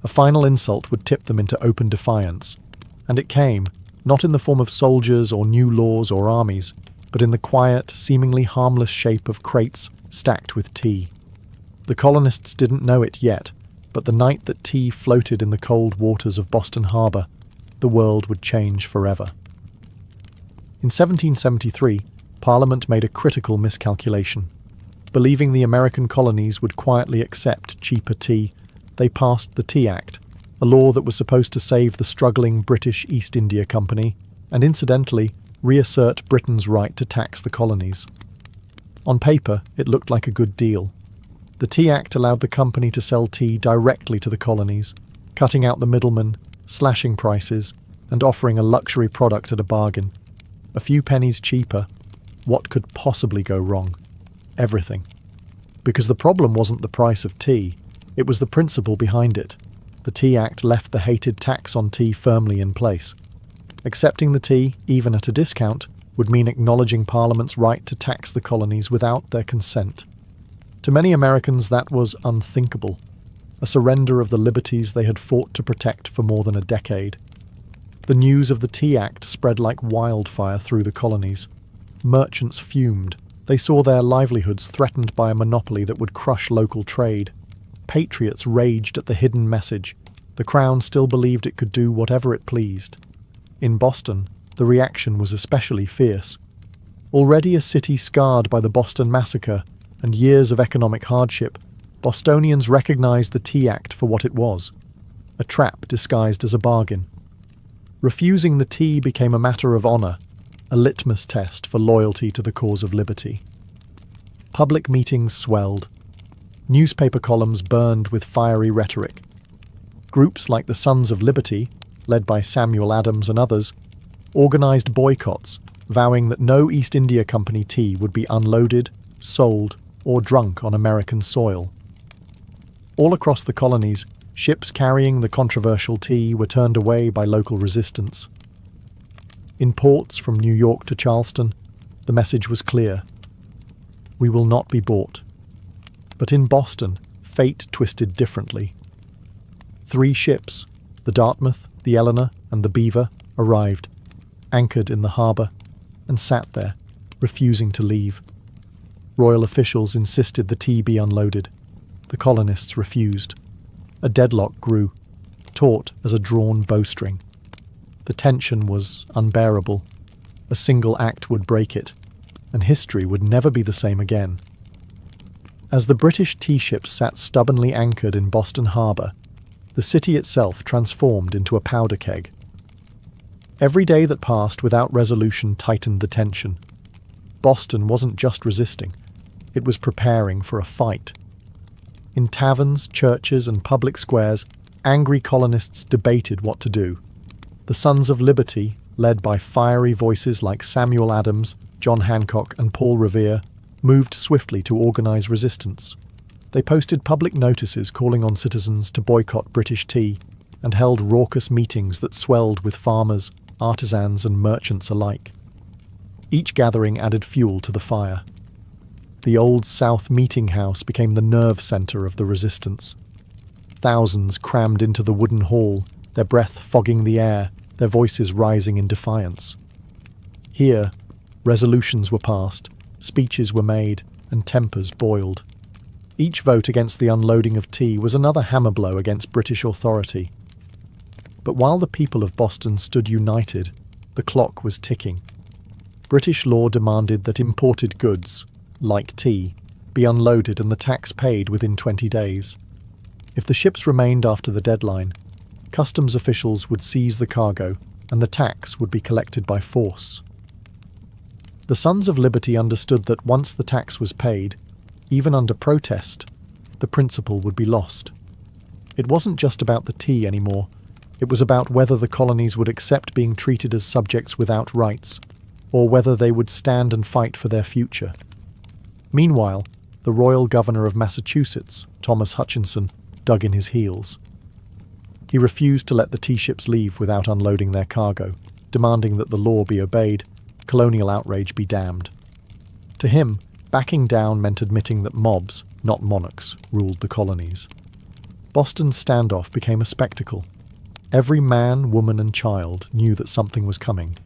A final insult would tip them into open defiance. And it came, not in the form of soldiers or new laws or armies, but in the quiet, seemingly harmless shape of crates stacked with tea. The colonists didn't know it yet, but the night that tea floated in the cold waters of Boston Harbor, the world would change forever. In 1773, Parliament made a critical miscalculation. Believing the American colonies would quietly accept cheaper tea, they passed the Tea Act, a law that was supposed to save the struggling British East India Company and, incidentally, reassert Britain's right to tax the colonies. On paper, it looked like a good deal. The Tea Act allowed the company to sell tea directly to the colonies, cutting out the middlemen, slashing prices, and offering a luxury product at a bargain. A few pennies cheaper. What could possibly go wrong? Everything. Because the problem wasn't the price of tea, it was the principle behind it. The Tea Act left the hated tax on tea firmly in place. Accepting the tea, even at a discount, would mean acknowledging Parliament's right to tax the colonies without their consent. To many Americans, that was unthinkable, a surrender of the liberties they had fought to protect for more than a decade. The news of the Tea Act spread like wildfire through the colonies. Merchants fumed. They saw their livelihoods threatened by a monopoly that would crush local trade. Patriots raged at the hidden message. The Crown still believed it could do whatever it pleased. In Boston, the reaction was especially fierce. Already a city scarred by the Boston Massacre and years of economic hardship, Bostonians recognized the Tea Act for what it was, a trap disguised as a bargain. Refusing the tea became a matter of honor, a litmus test for loyalty to the cause of liberty. Public meetings swelled. Newspaper columns burned with fiery rhetoric. Groups like the Sons of Liberty, led by Samuel Adams and others, organized boycotts, vowing that no East India Company tea would be unloaded, sold, or drunk on American soil. All across the colonies, ships carrying the controversial tea were turned away by local resistance. In ports from New York to Charleston, the message was clear. We will not be bought. But in Boston, fate twisted differently. 3 ships, the Dartmouth, the Eleanor, and the Beaver, arrived, anchored in the harbour, and sat there, refusing to leave. Royal officials insisted the tea be unloaded. The colonists refused. A deadlock grew, taut as a drawn bowstring. The tension was unbearable. A single act would break it, and history would never be the same again. As the British tea ships sat stubbornly anchored in Boston Harbour, the city itself transformed into a powder keg. Every day that passed without resolution tightened the tension. Boston wasn't just resisting, it was preparing for a fight. In taverns, churches, and public squares, angry colonists debated what to do. The Sons of Liberty, led by fiery voices like Samuel Adams, John Hancock, and Paul Revere, moved swiftly to organize resistance. They posted public notices calling on citizens to boycott British tea and held raucous meetings that swelled with farmers, artisans, and merchants alike. Each gathering added fuel to the fire. The Old South Meeting House became the nerve center of the resistance. Thousands crammed into the wooden hall, their breath fogging the air, their voices rising in defiance. Here, resolutions were passed, speeches were made, and tempers boiled. Each vote against the unloading of tea was another hammer blow against British authority. But while the people of Boston stood united, the clock was ticking. British law demanded that imported goods, like tea, be unloaded and the tax paid within 20 days. If the ships remained after the deadline, customs officials would seize the cargo and the tax would be collected by force. The Sons of Liberty understood that once the tax was paid, even under protest, the principle would be lost. It wasn't just about the tea anymore. It was about whether the colonies would accept being treated as subjects without rights, or whether they would stand and fight for their future. Meanwhile, the Royal Governor of Massachusetts, Thomas Hutchinson, dug in his heels. He refused to let the tea ships leave without unloading their cargo, demanding that the law be obeyed, colonial outrage be damned. To him, backing down meant admitting that mobs, not monarchs, ruled the colonies. Boston's standoff became a spectacle. Every man, woman, and child knew that something was coming.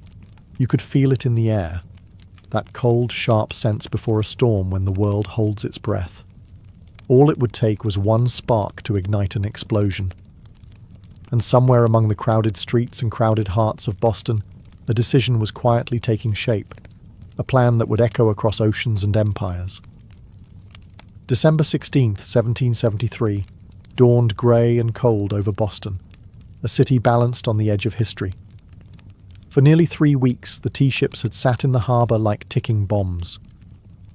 You could feel it in the air, that cold, sharp sense before a storm when the world holds its breath. All it would take was one spark to ignite an explosion. and somewhere among the crowded streets and crowded hearts of Boston, a decision was quietly taking shape, a plan that would echo across oceans and empires. December 16th, 1773, dawned grey and cold over Boston, a city balanced on the edge of history. For nearly 3 weeks, the tea ships had sat in the harbour like ticking bombs.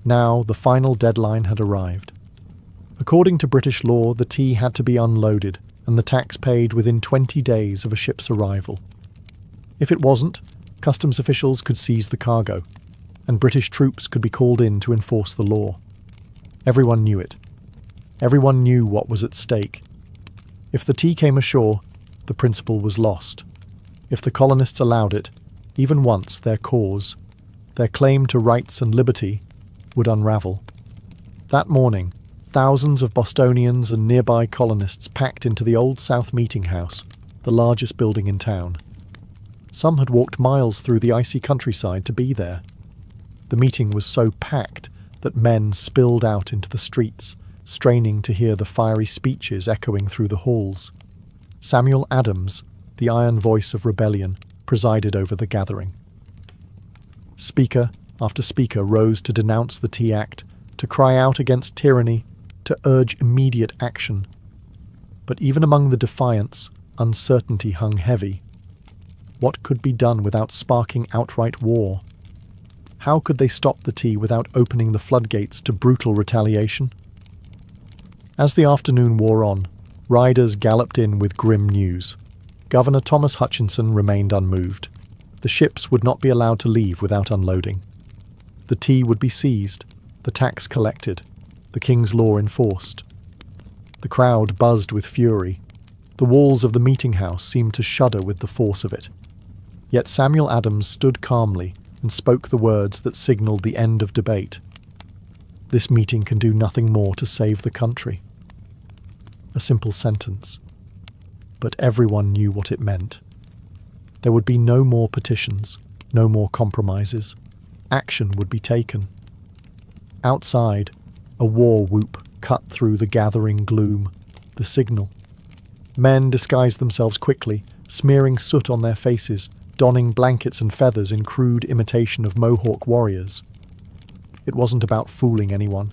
Now, the final deadline had arrived. According to British law, the tea had to be unloaded and the tax paid within 20 days of a ship's arrival. If it wasn't, customs officials could seize the cargo, and British troops could be called in to enforce the law. Everyone knew it. Everyone knew what was at stake. If the tea came ashore, the principle was lost. If the colonists allowed it, even once, their cause, their claim to rights and liberty, would unravel. That morning, thousands of Bostonians and nearby colonists packed into the Old South Meeting House, the largest building in town. Some had walked miles through the icy countryside to be there. The meeting was so packed that men spilled out into the streets, straining to hear the fiery speeches echoing through the halls. Samuel Adams, the iron voice of rebellion, presided over the gathering. Speaker after speaker rose to denounce the Tea Act, to cry out against tyranny, to urge immediate action. But even among the defiants, uncertainty hung heavy. What could be done without sparking outright war? How could they stop the tea without opening the floodgates to brutal retaliation? As the afternoon wore on, riders galloped in with grim news. Governor Thomas Hutchinson remained unmoved. The ships would not be allowed to leave without unloading. The tea would be seized, the tax collected, the king's law enforced. The crowd buzzed with fury. The walls of the meeting house seemed to shudder with the force of it. Yet Samuel Adams stood calmly and spoke the words that signalled the end of debate. This meeting can do nothing more to save the country. A simple sentence. But everyone knew what it meant. There would be no more petitions, no more compromises. Action would be taken. Outside, a war whoop cut through the gathering gloom, the signal. Men disguised themselves quickly, smearing soot on their faces, donning blankets and feathers in crude imitation of Mohawk warriors. It wasn't about fooling anyone.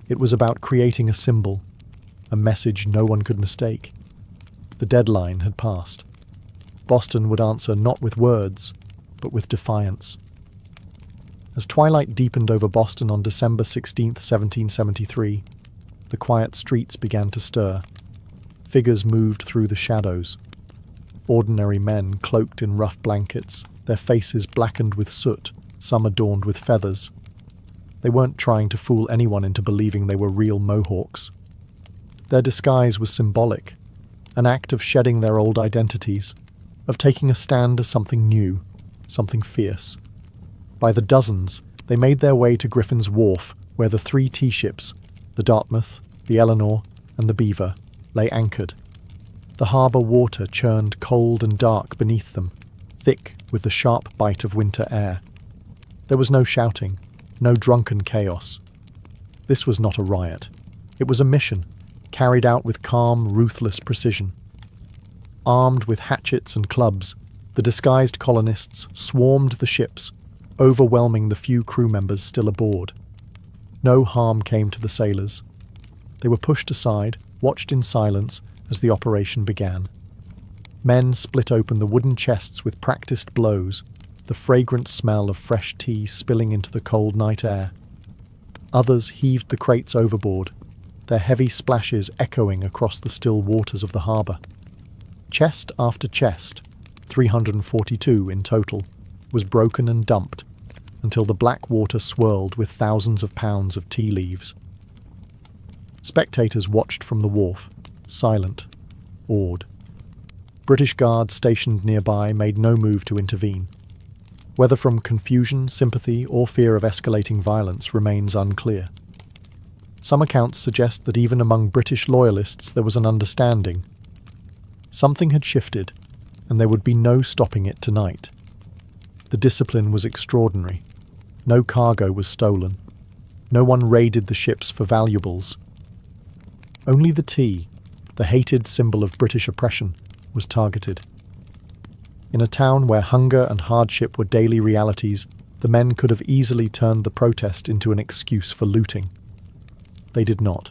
It was about creating a symbol, a message no one could mistake. The deadline had passed. Boston would answer not with words, but with defiance. As twilight deepened over Boston on December 16, 1773, the quiet streets began to stir. Figures moved through the shadows. Ordinary men cloaked in rough blankets, their faces blackened with soot, some adorned with feathers. They weren't trying to fool anyone into believing they were real Mohawks. Their disguise was symbolic, an act of shedding their old identities, of taking a stand as something new, something fierce. By the dozens, they made their way to Griffin's Wharf, where the 3 tea ships, the Dartmouth, the Eleanor, and the Beaver, lay anchored. The harbour water churned cold and dark beneath them, thick with the sharp bite of winter air. There was no shouting, no drunken chaos. This was not a riot. It was a mission, carried out with calm, ruthless precision. Armed with hatchets and clubs, the disguised colonists swarmed the ships, overwhelming the few crew members still aboard. No harm came to the sailors. They were pushed aside, watched in silence as the operation began. Men split open the wooden chests with practiced blows, the fragrant smell of fresh tea spilling into the cold night air. Others heaved the crates overboard, their heavy splashes echoing across the still waters of the harbour. Chest after chest, 342 in total, was broken and dumped, until the black water swirled with thousands of pounds of tea leaves. Spectators watched from the wharf, silent, awed. British guards stationed nearby made no move to intervene. Whether from confusion, sympathy, or fear of escalating violence remains unclear. Some accounts suggest that even among British loyalists there was an understanding. Something had shifted, and there would be no stopping it tonight. The discipline was extraordinary. No cargo was stolen. No one raided the ships for valuables. Only the tea, the hated symbol of British oppression, was targeted. In a town where hunger and hardship were daily realities, the men could have easily turned the protest into an excuse for looting. They did not.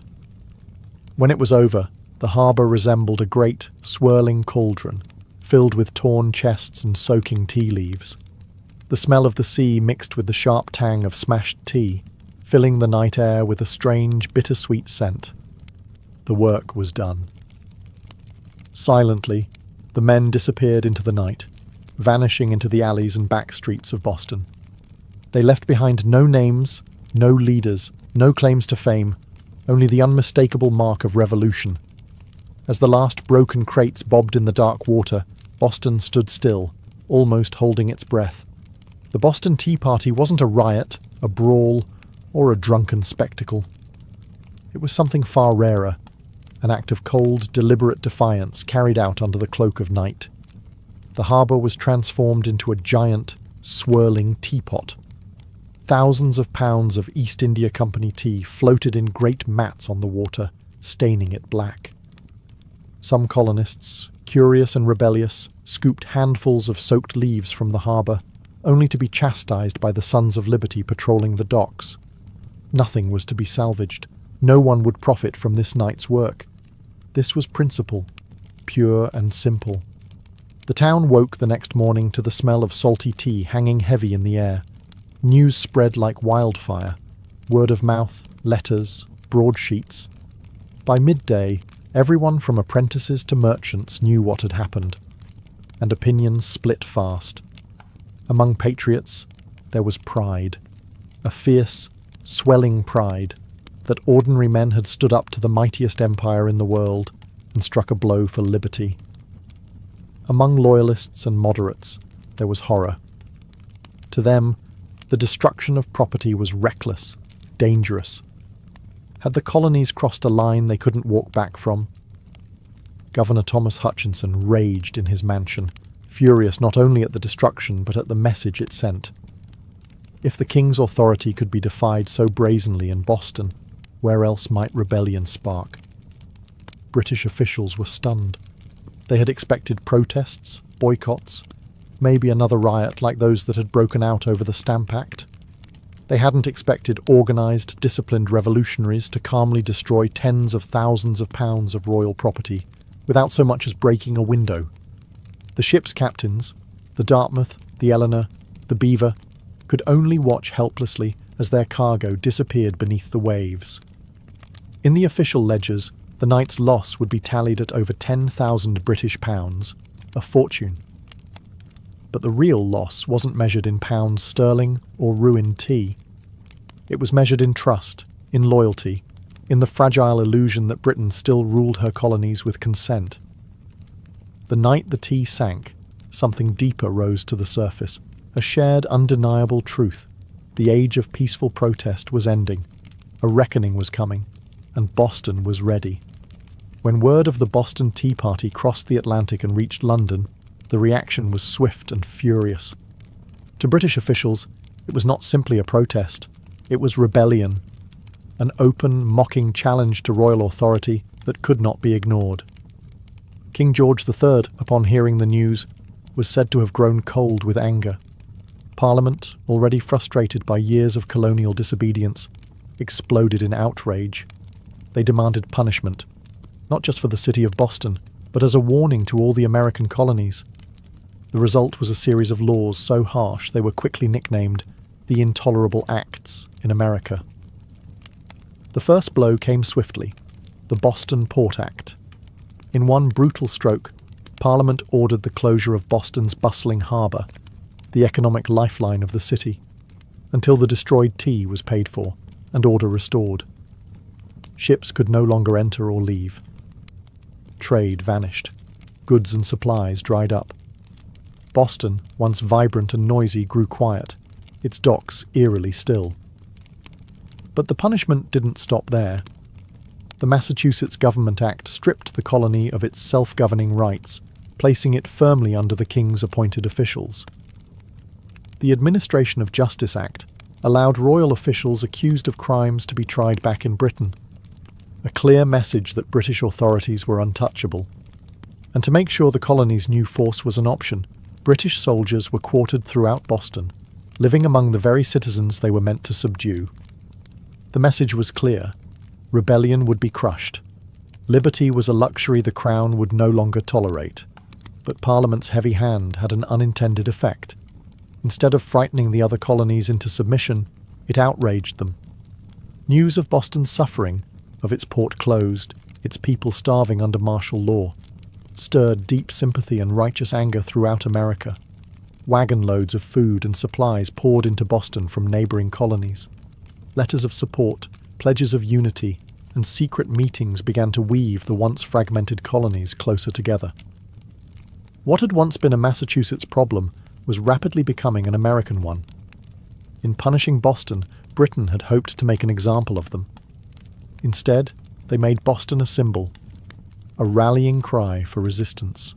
When it was over, the harbour resembled a great, swirling cauldron, filled with torn chests and soaking tea leaves. The smell of the sea mixed with the sharp tang of smashed tea, filling the night air with a strange, bittersweet scent. The work was done. Silently, the men disappeared into the night, vanishing into the alleys and back streets of Boston. They left behind no names, no leaders, no claims to fame, only the unmistakable mark of revolution. As the last broken crates bobbed in the dark water, Boston stood still, almost holding its breath. The Boston Tea Party wasn't a riot, a brawl, or a drunken spectacle. It was something far rarer, an act of cold, deliberate defiance carried out under the cloak of night. The harbour was transformed into a giant, swirling teapot. Thousands of pounds of East India Company tea floated in great mats on the water, staining it black. Some colonists, curious and rebellious, scooped handfuls of soaked leaves from the harbour, only to be chastised by the Sons of Liberty patrolling the docks. Nothing was to be salvaged. No one would profit from this night's work. This was principle, pure and simple. The town woke the next morning to the smell of salty tea hanging heavy in the air. News spread like wildfire. Word of mouth, letters, broadsheets. By midday, everyone from apprentices to merchants knew what had happened, and opinions split fast. Among patriots, there was pride, a fierce, swelling pride that ordinary men had stood up to the mightiest empire in the world and struck a blow for liberty. Among loyalists and moderates, there was horror. To them, the destruction of property was reckless, dangerous. Had the colonies crossed a line they couldn't walk back from? Governor Thomas Hutchinson raged in his mansion, furious not only at the destruction but at the message it sent. If the king's authority could be defied so brazenly in Boston, where else might rebellion spark? British officials were stunned. They had expected protests, boycotts, maybe another riot like those that had broken out over the Stamp Act. They hadn't expected organised, disciplined revolutionaries to calmly destroy tens of thousands of pounds of royal property without so much as breaking a window. The ship's captains, the Dartmouth, the Eleanor, the Beaver, could only watch helplessly as their cargo disappeared beneath the waves. In the official ledgers, the night's loss would be tallied at over 10,000 British pounds, a fortune. But the real loss wasn't measured in pounds sterling or ruined tea. It was measured in trust, in loyalty, in the fragile illusion that Britain still ruled her colonies with consent. The night the tea sank, something deeper rose to the surface, a shared undeniable truth. The age of peaceful protest was ending, a reckoning was coming, and Boston was ready. When word of the Boston Tea Party crossed the Atlantic and reached London, the reaction was swift and furious. To British officials, it was not simply a protest, it was rebellion, an open, mocking challenge to royal authority that could not be ignored. King George III, upon hearing the news, was said to have grown cold with anger. Parliament, already frustrated by years of colonial disobedience, exploded in outrage. They demanded punishment, not just for the city of Boston, but as a warning to all the American colonies. The result was a series of laws so harsh they were quickly nicknamed the Intolerable Acts in America. The first blow came swiftly, the Boston Port Act. In one brutal stroke, Parliament ordered the closure of Boston's bustling harbour, the economic lifeline of the city, until the destroyed tea was paid for and order restored. Ships could no longer enter or leave. Trade vanished. Goods and supplies dried up. Boston, once vibrant and noisy, grew quiet, its docks eerily still. But the punishment didn't stop there. The Massachusetts Government Act stripped the colony of its self-governing rights, placing it firmly under the king's appointed officials. The Administration of Justice Act allowed royal officials accused of crimes to be tried back in Britain, a clear message that British authorities were untouchable. And to make sure the colonies knew force was an option, British soldiers were quartered throughout Boston, living among the very citizens they were meant to subdue. The message was clear. Rebellion would be crushed. Liberty was a luxury the Crown would no longer tolerate. But Parliament's heavy hand had an unintended effect. Instead of frightening the other colonies into submission, it outraged them. News of Boston's suffering, of its port closed, its people starving under martial law, stirred deep sympathy and righteous anger throughout America. Wagon loads of food and supplies poured into Boston from neighboring colonies. Letters of support, pledges of unity, and secret meetings began to weave the once fragmented colonies closer together. What had once been a Massachusetts problem was rapidly becoming an American one. In punishing Boston, Britain had hoped to make an example of them. Instead, they made Boston a symbol, a rallying cry for resistance.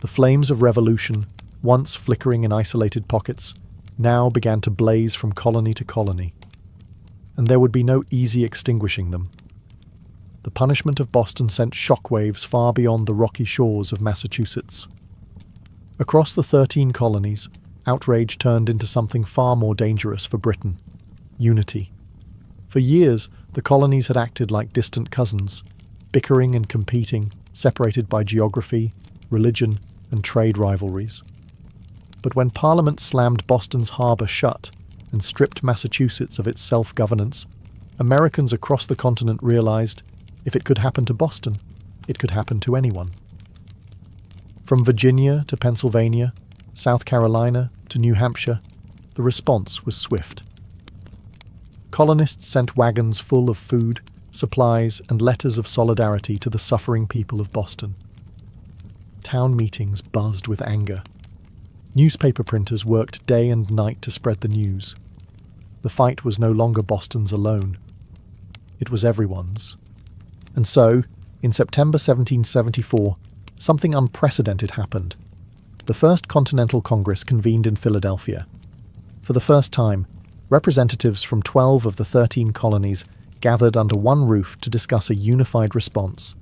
The flames of revolution, once flickering in isolated pockets, now began to blaze from colony to colony. And there would be no easy extinguishing them. The punishment of Boston sent shockwaves far beyond the rocky shores of Massachusetts. Across the 13 colonies, outrage turned into something far more dangerous for Britain: unity. For years, the colonies had acted like distant cousins, bickering and competing, separated by geography, religion, and trade rivalries. But when Parliament slammed Boston's harbour shut and stripped Massachusetts of its self-governance, Americans across the continent realized if it could happen to Boston, it could happen to anyone. From Virginia to Pennsylvania, South Carolina to New Hampshire, the response was swift. Colonists sent wagons full of food, supplies, and letters of solidarity to the suffering people of Boston. Town meetings buzzed with anger. Newspaper printers worked day and night to spread the news. The fight was no longer Boston's alone. It was everyone's. And so, in September 1774, something unprecedented happened. The First Continental Congress convened in Philadelphia. For the first time, representatives from 12 of the 13 colonies gathered under one roof to discuss a unified response.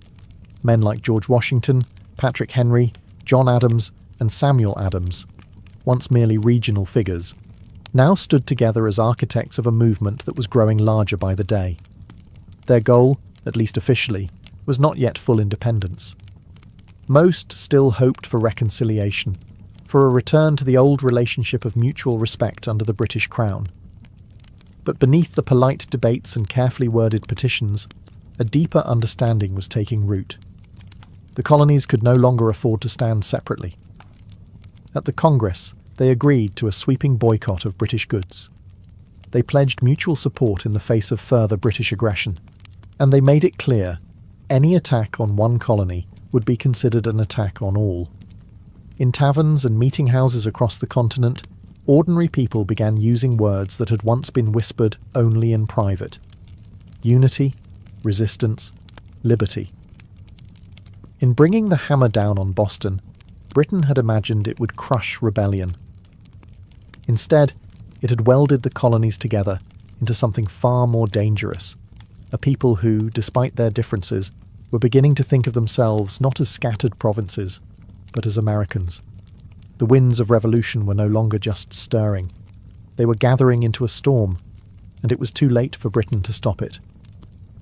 Men like George Washington, Patrick Henry, John Adams, and Samuel Adams, once merely regional figures, now stood together as architects of a movement that was growing larger by the day. Their goal, at least officially, was not yet full independence. Most still hoped for reconciliation, for a return to the old relationship of mutual respect under the British Crown. But beneath the polite debates and carefully worded petitions, a deeper understanding was taking root. The colonies could no longer afford to stand separately. At the Congress, they agreed to a sweeping boycott of British goods. They pledged mutual support in the face of further British aggression, and they made it clear any attack on one colony would be considered an attack on all. In taverns and meeting houses across the continent, ordinary people began using words that had once been whispered only in private: unity, resistance, liberty. In bringing the hammer down on Boston, Britain had imagined it would crush rebellion. Instead, it had welded the colonies together into something far more dangerous, a people who, despite their differences, were beginning to think of themselves not as scattered provinces, but as Americans. The winds of revolution were no longer just stirring. They were gathering into a storm, and it was too late for Britain to stop it.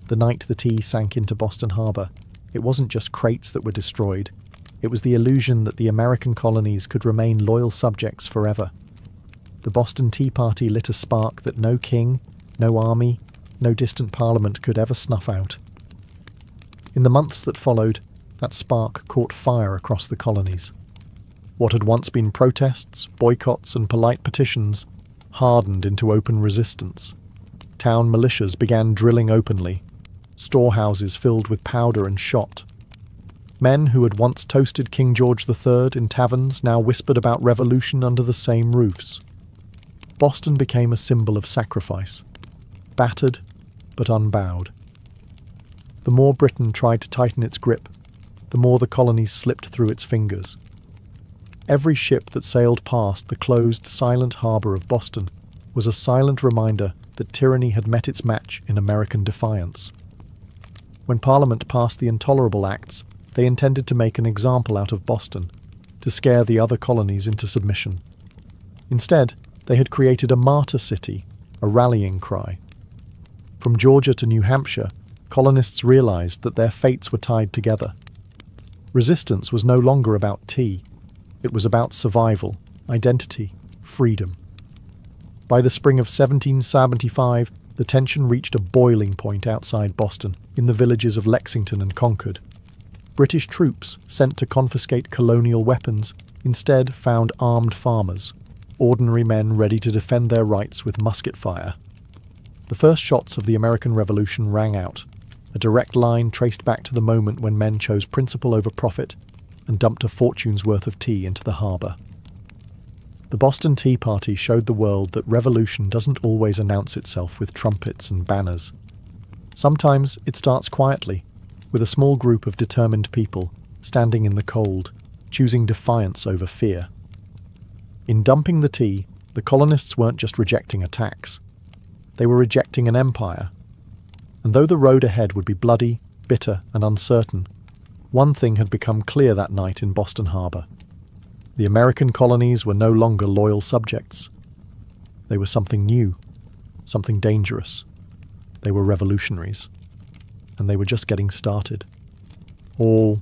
The night the tea sank into Boston Harbour, it wasn't just crates that were destroyed. It was the illusion that the American colonies could remain loyal subjects forever. The Boston Tea Party lit a spark that no king, no army, no distant parliament could ever snuff out. In the months that followed, that spark caught fire across the colonies. What had once been protests, boycotts, and polite petitions hardened into open resistance. Town militias began drilling openly. Storehouses filled with powder and shot. Men who had once toasted King George III in taverns now whispered about revolution under the same roofs. Boston became a symbol of sacrifice, battered but unbowed. The more Britain tried to tighten its grip, the more the colonies slipped through its fingers. Every ship that sailed past the closed, silent harbour of Boston was a silent reminder that tyranny had met its match in American defiance. When Parliament passed the Intolerable Acts, They intended to make an example out of Boston, to scare the other colonies into submission. Instead, they had created a martyr city, a rallying cry. From Georgia to New Hampshire, colonists realized that their fates were tied together. Resistance was no longer about tea. It was about survival, identity, freedom. By the spring of 1775, the tension reached a boiling point outside Boston, in the villages of Lexington and Concord. British troops, sent to confiscate colonial weapons, instead found armed farmers, ordinary men ready to defend their rights with musket fire. The first shots of the American Revolution rang out, a direct line traced back to the moment when men chose principle over profit and dumped a fortune's worth of tea into the harbour. The Boston Tea Party showed the world that revolution doesn't always announce itself with trumpets and banners. Sometimes it starts quietly, with a small group of determined people standing in the cold, choosing defiance over fear. In dumping the tea, the colonists weren't just rejecting a tax. They were rejecting an empire. And though the road ahead would be bloody, bitter, and uncertain, one thing had become clear that night in Boston Harbour. The American colonies were no longer loyal subjects. They were something new, something dangerous. They were revolutionaries. And they were just getting started. All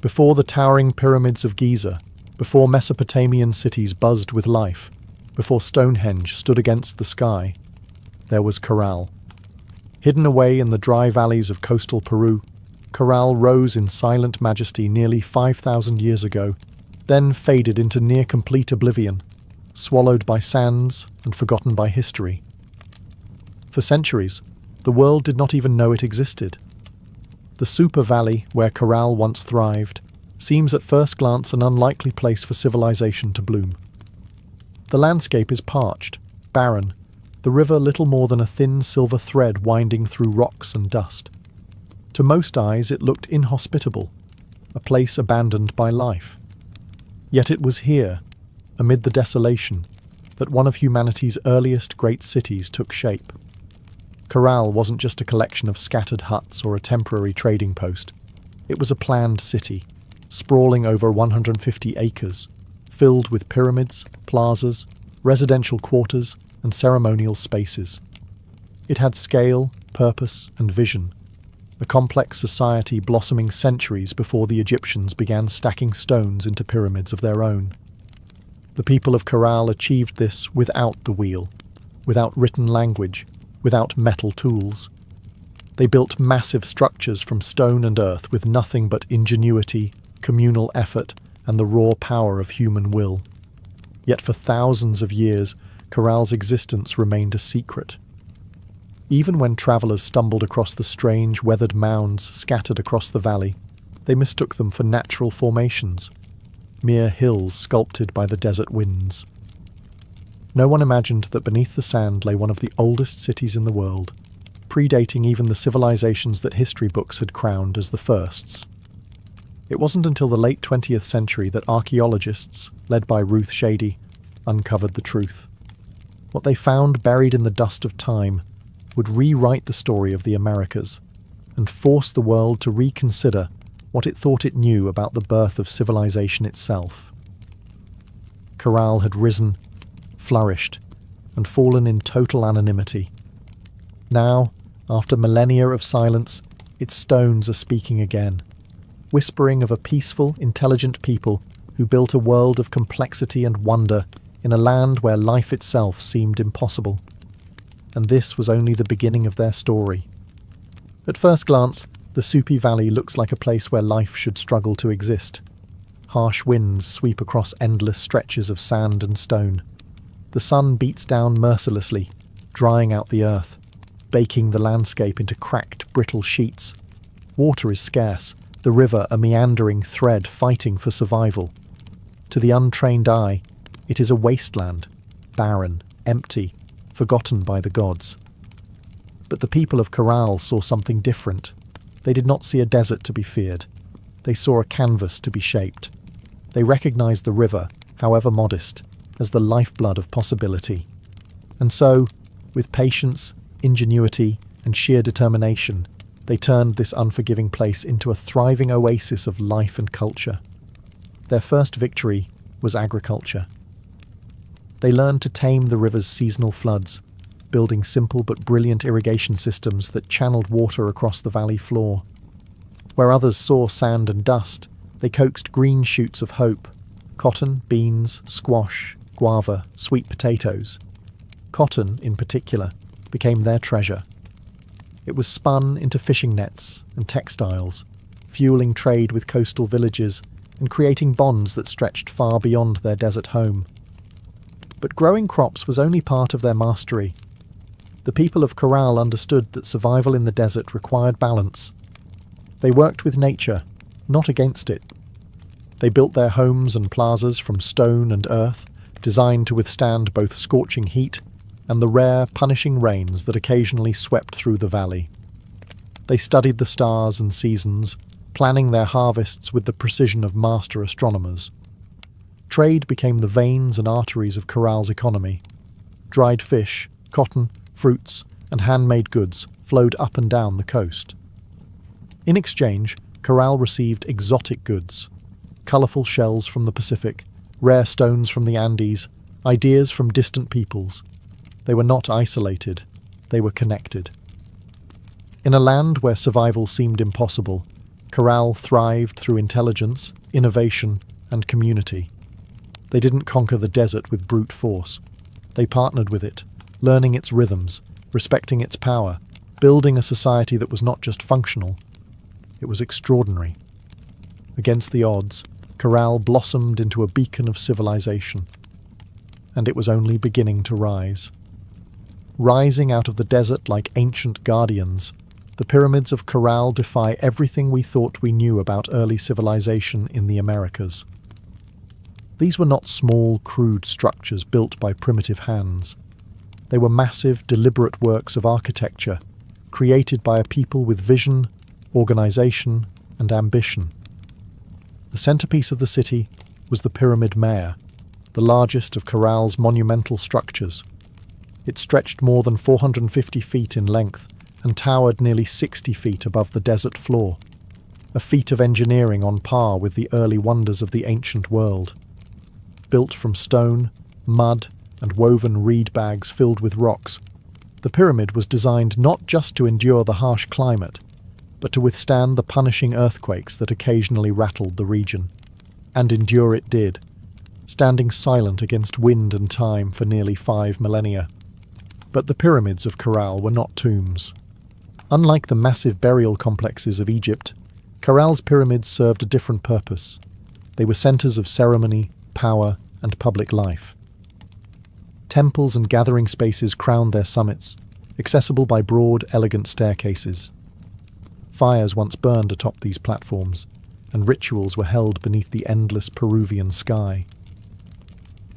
before the towering pyramids of Giza, before Mesopotamian cities buzzed with life, before Stonehenge stood against the sky, there was Corral. Hidden away in the dry valleys of coastal Peru, Corral rose in silent majesty nearly 5,000 years ago, then faded into near-complete oblivion, swallowed by sands and forgotten by history. For centuries, the world did not even know it existed. The Super Valley, where Corral once thrived, seems at first glance an unlikely place for civilization to bloom. The landscape is parched, barren, the river little more than a thin silver thread winding through rocks and dust. To most eyes it looked inhospitable, a place abandoned by life. Yet it was here, amid the desolation, that one of humanity's earliest great cities took shape. Corral wasn't just a collection of scattered huts or a temporary trading post. It was a planned city, sprawling over 150 acres, filled with pyramids, plazas, residential quarters, and ceremonial spaces. It had scale, purpose, and vision, a complex society blossoming centuries before the Egyptians began stacking stones into pyramids of their own. The people of Corral achieved this without the wheel, without written language, without metal tools. They built massive structures from stone and earth with nothing but ingenuity, communal effort, and the raw power of human will. Yet for thousands of years, Corral's existence remained a secret. Even when travellers stumbled across the strange, weathered mounds scattered across the valley, they mistook them for natural formations, mere hills sculpted by the desert winds. No one imagined that beneath the sand lay one of the oldest cities in the world, predating even the civilizations that history books had crowned as the firsts. It wasn't until the late 20th century that archaeologists, led by Ruth Shady, uncovered the truth. What they found buried in the dust of time would rewrite the story of the Americas and force the world to reconsider what it thought it knew about the birth of civilization itself. Corral had risen, flourished, and fallen in total anonymity. Now, after millennia of silence, its stones are speaking again, whispering of a peaceful, intelligent people who built a world of complexity and wonder in a land where life itself seemed impossible. And this was only the beginning of their story. At first glance, the Supi Valley looks like a place where life should struggle to exist. Harsh winds sweep across endless stretches of sand and stone. The sun beats down mercilessly, drying out the earth, baking the landscape into cracked, brittle sheets. Water is scarce, the river a meandering thread fighting for survival. To the untrained eye, it is a wasteland, barren, empty, forgotten by the gods. But the people of Corral saw something different. They did not see a desert to be feared. They saw a canvas to be shaped. They recognized the river, however modest, as the lifeblood of possibility. And so, with patience, ingenuity, and sheer determination, They turned this unforgiving place into a thriving oasis of life and culture. Their first victory was agriculture. They learned to tame the river's seasonal floods, building simple but brilliant irrigation systems that channeled water across the valley floor. Where others saw sand and dust, they coaxed green shoots of hope: cotton, beans, squash, guava, sweet potatoes. Cotton, in particular, became their treasure. It was spun into fishing nets and textiles, fueling trade with coastal villages and creating bonds that stretched far beyond their desert home. But growing crops was only part of their mastery. The people of Corral understood that survival in the desert required balance. They worked with nature, not against it. They built their homes and plazas from stone and earth, designed to withstand both scorching heat and the rare, punishing rains that occasionally swept through the valley. They studied the stars and seasons, planning their harvests with the precision of master astronomers. Trade became the veins and arteries of Corral's economy. Dried fish, cotton, fruits, and handmade goods flowed up and down the coast. In exchange, Corral received exotic goods: colourful shells from the Pacific, rare stones from the Andes, ideas from distant peoples. They were not isolated, they were connected. In a land where survival seemed impossible, Corral thrived through intelligence, innovation, and community. They didn't conquer the desert with brute force. They partnered with it, learning its rhythms, respecting its power, building a society that was not just functional, it was extraordinary. Against the odds, Corral blossomed into a beacon of civilization. And it was only beginning to rise. Rising out of the desert like ancient guardians, the pyramids of Corral defy everything we thought we knew about early civilization in the Americas. These were not small, crude structures built by primitive hands. They were massive, deliberate works of architecture, created by a people with vision, organization, and ambition. The centerpiece of the city was the Pyramid Mare, the largest of Corral's monumental structures. It stretched more than 450 feet in length and towered nearly 60 feet above the desert floor, a feat of engineering on par with the early wonders of the ancient world. Built from stone, mud, and woven reed bags filled with rocks, the pyramid was designed not just to endure the harsh climate, but to withstand the punishing earthquakes that occasionally rattled the region. And endure it did, standing silent against wind and time for nearly 5 millennia. But the pyramids of Corral were not tombs. Unlike the massive burial complexes of Egypt, Corral's pyramids served a different purpose. They were centers of ceremony, power, and public life. Temples and gathering spaces crowned their summits, accessible by broad, elegant staircases. Fires once burned atop these platforms, and rituals were held beneath the endless Peruvian sky.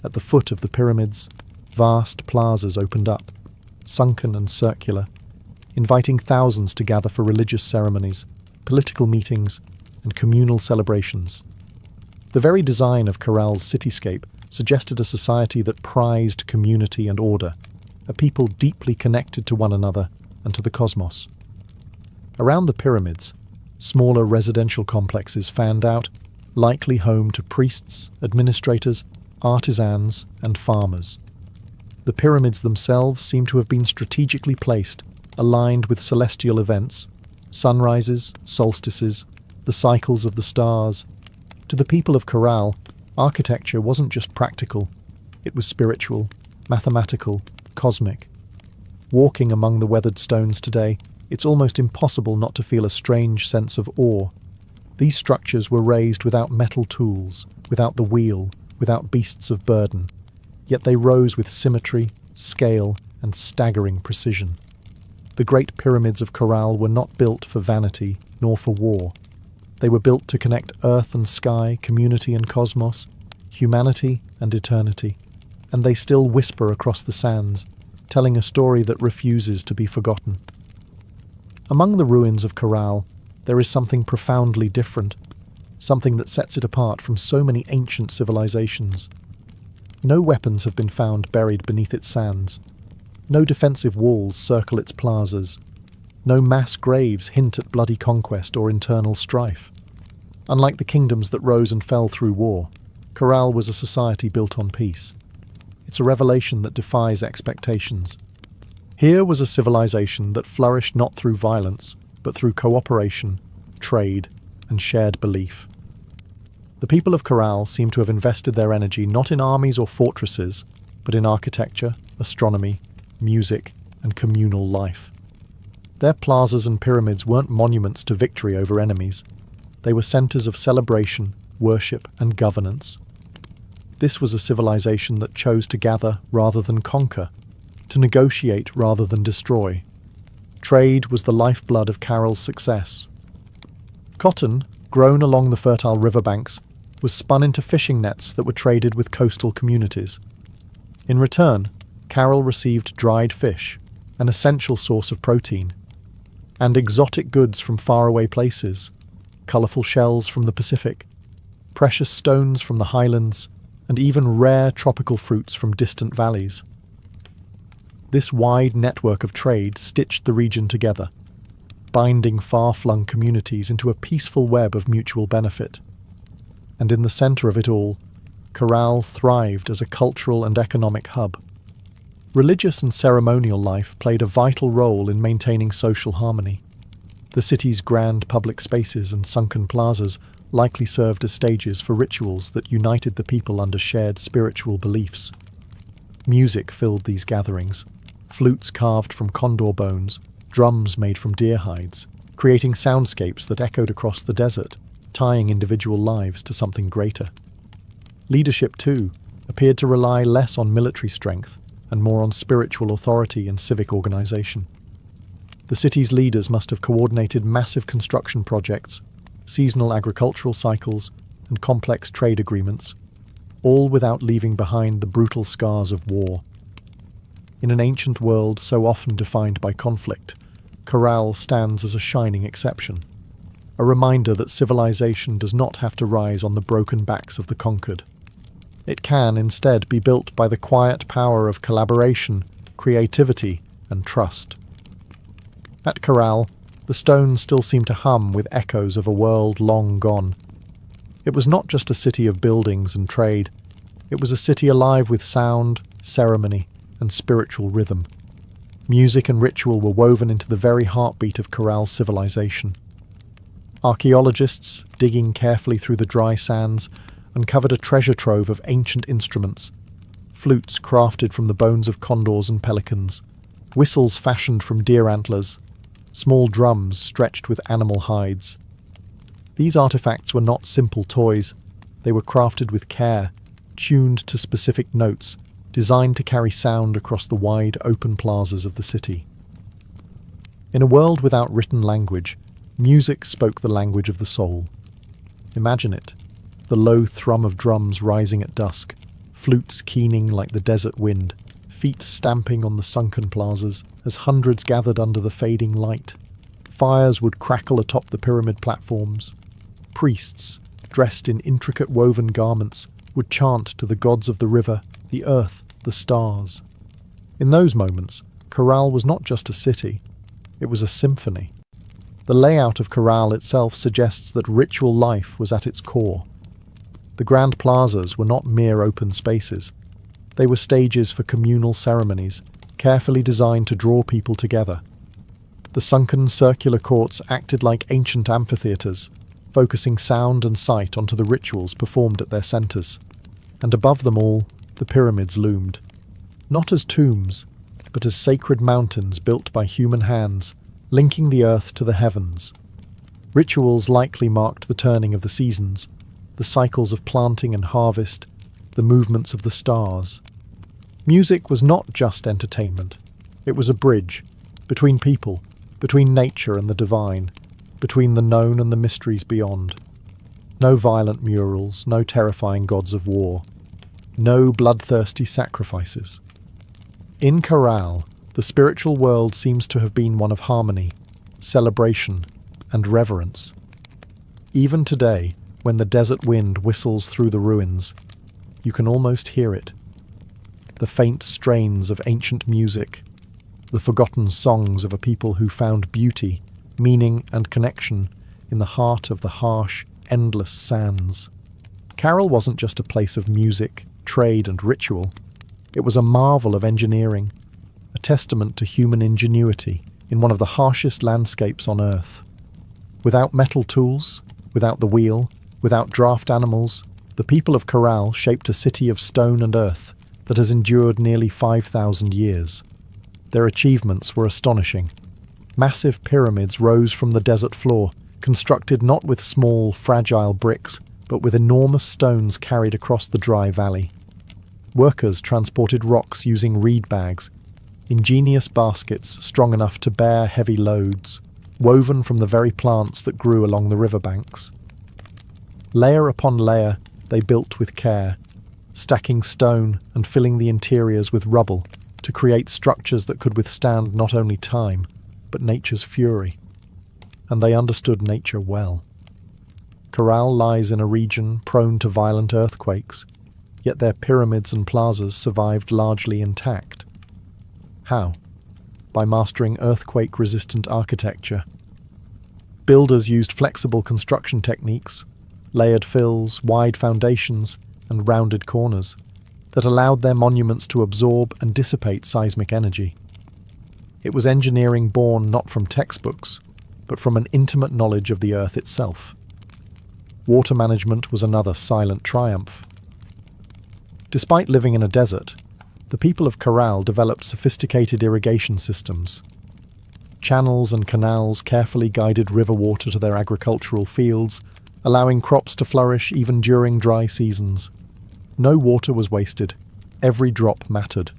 At the foot of the pyramids, vast plazas opened up, sunken and circular, inviting thousands to gather for religious ceremonies, political meetings, and communal celebrations. The very design of Corral's cityscape suggested a society that prized community and order, a people deeply connected to one another and to the cosmos. Around the pyramids, smaller residential complexes fanned out, likely home to priests, administrators, artisans, and farmers. The pyramids themselves seem to have been strategically placed, aligned with celestial events, sunrises, solstices, the cycles of the stars. To the people of Corral, architecture wasn't just practical, it was spiritual, mathematical, cosmic. Walking among the weathered stones today, it's almost impossible not to feel a strange sense of awe. These structures were raised without metal tools, without the wheel, without beasts of burden. Yet they rose with symmetry, scale, and staggering precision. The great pyramids of Corral were not built for vanity, nor for war. They were built to connect earth and sky, community and cosmos, humanity and eternity. And they still whisper across the sands, telling a story that refuses to be forgotten. Among the ruins of Corral, there is something profoundly different, something that sets it apart from so many ancient civilizations. No weapons have been found buried beneath its sands. No defensive walls circle its plazas. No mass graves hint at bloody conquest or internal strife. Unlike the kingdoms that rose and fell through war, Corral was a society built on peace. It's a revelation that defies expectations. Here was a civilization that flourished not through violence, but through cooperation, trade, and shared belief. The people of Corral seem to have invested their energy not in armies or fortresses, but in architecture, astronomy, music, and communal life. Their plazas and pyramids weren't monuments to victory over enemies. They were centers of celebration, worship, and governance. This was a civilization that chose to gather rather than conquer, to negotiate rather than destroy. Trade was the lifeblood of Carroll's success. Cotton, grown along the fertile riverbanks, was spun into fishing nets that were traded with coastal communities. In return, Carroll received dried fish, an essential source of protein, and exotic goods from faraway places, colourful shells from the Pacific, precious stones from the highlands, and even rare tropical fruits from distant valleys. This wide network of trade stitched the region together, binding far-flung communities into a peaceful web of mutual benefit. And in the centre of it all, Corral thrived as a cultural and economic hub. Religious and ceremonial life played a vital role in maintaining social harmony. The city's grand public spaces and sunken plazas likely served as stages for rituals that united the people under shared spiritual beliefs. Music filled these gatherings, flutes carved from condor bones, drums made from deer hides, creating soundscapes that echoed across the desert, tying individual lives to something greater. Leadership, too, appeared to rely less on military strength and more on spiritual authority and civic organization. The city's leaders must have coordinated massive construction projects, seasonal agricultural cycles, and complex trade agreements, all without leaving behind the brutal scars of war. In an ancient world so often defined by conflict, Corral stands as a shining exception, a reminder that civilization does not have to rise on the broken backs of the conquered. It can instead be built by the quiet power of collaboration, creativity, and trust. At Corral, the stones still seem to hum with echoes of a world long gone. It was not just a city of buildings and trade. It was a city alive with sound, ceremony, and spiritual rhythm. Music and ritual were woven into the very heartbeat of Corral's civilization. Archaeologists, digging carefully through the dry sands, uncovered a treasure trove of ancient instruments, flutes crafted from the bones of condors and pelicans, whistles fashioned from deer antlers, small drums stretched with animal hides. These artifacts were not simple toys. They were crafted with care, tuned to specific notes, designed to carry sound across the wide open plazas of the city. In a world without written language, music spoke the language of the soul. Imagine it, the low thrum of drums rising at dusk, flutes keening like the desert wind, feet stamping on the sunken plazas as hundreds gathered under the fading light. Fires would crackle atop the pyramid platforms. Priests, dressed in intricate woven garments, would chant to the gods of the river, the earth, the stars. In those moments, Corral was not just a city, it was a symphony. The layout of Corral itself suggests that ritual life was at its core. The grand plazas were not mere open spaces. They were stages for communal ceremonies, carefully designed to draw people together. The sunken circular courts acted like ancient amphitheatres, focusing sound and sight onto the rituals performed at their centres. And above them all, the pyramids loomed, not as tombs, but as sacred mountains built by human hands, linking the earth to the heavens. Rituals likely marked the turning of the seasons, the cycles of planting and harvest, the movements of the stars. Music was not just entertainment. It was a bridge between people, between nature and the divine, between the known and the mysteries beyond. No violent murals, no terrifying gods of war, no bloodthirsty sacrifices. In Corral, the spiritual world seems to have been one of harmony, celebration, and reverence. Even today, when the desert wind whistles through the ruins, you can almost hear it. The faint strains of ancient music, the forgotten songs of a people who found beauty, meaning and connection in the heart of the harsh, endless sands. Carol wasn't just a place of music, trade and ritual. It was a marvel of engineering, a testament to human ingenuity in one of the harshest landscapes on Earth. Without metal tools, without the wheel, without draft animals, the people of Corral shaped a city of stone and earth that has endured nearly 5,000 years. Their achievements were astonishing. Massive pyramids rose from the desert floor, constructed not with small, fragile bricks, but with enormous stones carried across the dry valley. Workers transported rocks using reed bags, ingenious baskets strong enough to bear heavy loads, woven from the very plants that grew along the riverbanks. Layer upon layer, they built with care, stacking stone and filling the interiors with rubble to create structures that could withstand not only time, but nature's fury. And they understood nature well. Corral lies in a region prone to violent earthquakes, yet their pyramids and plazas survived largely intact. How? By mastering earthquake-resistant architecture. Builders used flexible construction techniques, layered fills, wide foundations, and rounded corners that allowed their monuments to absorb and dissipate seismic energy. It was engineering born not from textbooks, but from an intimate knowledge of the earth itself. Water management was another silent triumph. Despite living in a desert, the people of Corral developed sophisticated irrigation systems. Channels and canals carefully guided river water to their agricultural fields, allowing crops to flourish even during dry seasons. No water was wasted. Every drop mattered.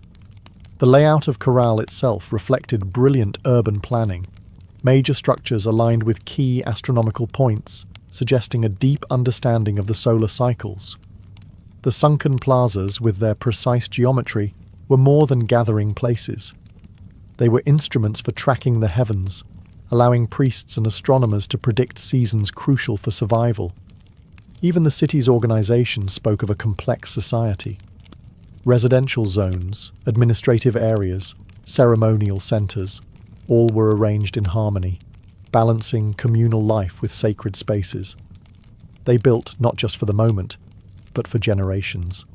The layout of Corral itself reflected brilliant urban planning. Major structures aligned with key astronomical points, suggesting a deep understanding of the solar cycles. The sunken plazas, with their precise geometry, were more than gathering places. They were instruments for tracking the heavens, allowing priests and astronomers to predict seasons crucial for survival. Even the city's organization spoke of a complex society. Residential zones, administrative areas, ceremonial centers, all were arranged in harmony, balancing communal life with sacred spaces. They built not just for the moment, but for generations.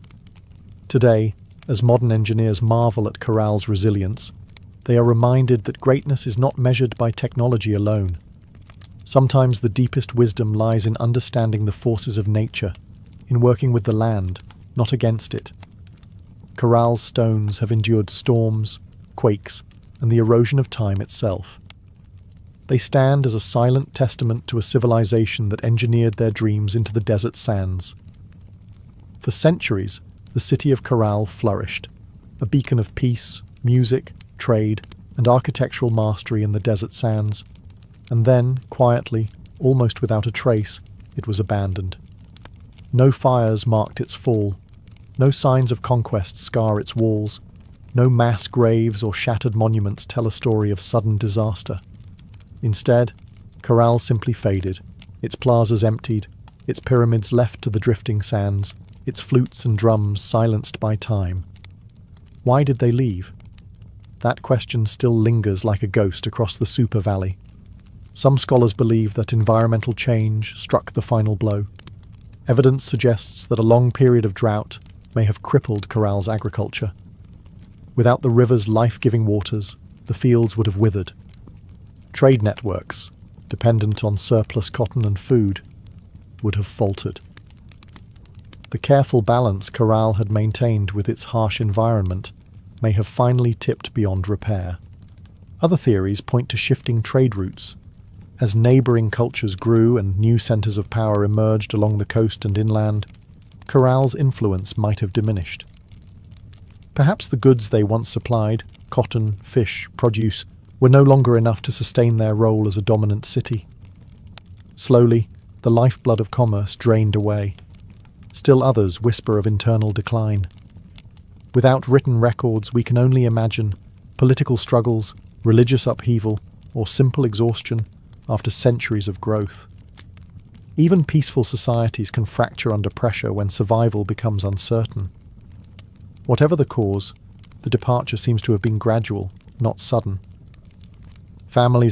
Today, as modern engineers marvel at Corral's resilience, they are reminded that greatness is not measured by technology alone. Sometimes the deepest wisdom lies in understanding the forces of nature, in working with the land, not against it. Corral's stones have endured storms, quakes, and the erosion of time itself. They stand as a silent testament to a civilization that engineered their dreams into the desert sands. For centuries, the city of Corral flourished, a beacon of peace, music, trade, and architectural mastery in the desert sands. And then, quietly, almost without a trace, it was abandoned. No fires marked its fall, no signs of conquest scar its walls, no mass graves or shattered monuments tell a story of sudden disaster. Instead, Corral simply faded, its plazas emptied, its pyramids left to the drifting sands, its flutes and drums silenced by time. Why did they leave? That question still lingers like a ghost across the Super Valley. Some scholars believe that environmental change struck the final blow. Evidence suggests that a long period of drought may have crippled Corral's agriculture. Without the river's life-giving waters, the fields would have withered. Trade networks, dependent on surplus cotton and food, would have faltered. The careful balance Corral had maintained with its harsh environment may have finally tipped beyond repair. Other theories point to shifting trade routes. As neighbouring cultures grew and new centres of power emerged along the coast and inland, Corral's influence might have diminished. Perhaps the goods they once supplied, cotton, fish, produce, were no longer enough to sustain their role as a dominant city. Slowly, the lifeblood of commerce drained away. Still others whisper of internal decline. Without written records, we can only imagine political struggles, religious upheaval, or simple exhaustion after centuries of growth. Even peaceful societies can fracture under pressure when survival becomes uncertain. Whatever the cause, the departure seems to have been gradual, not sudden. Families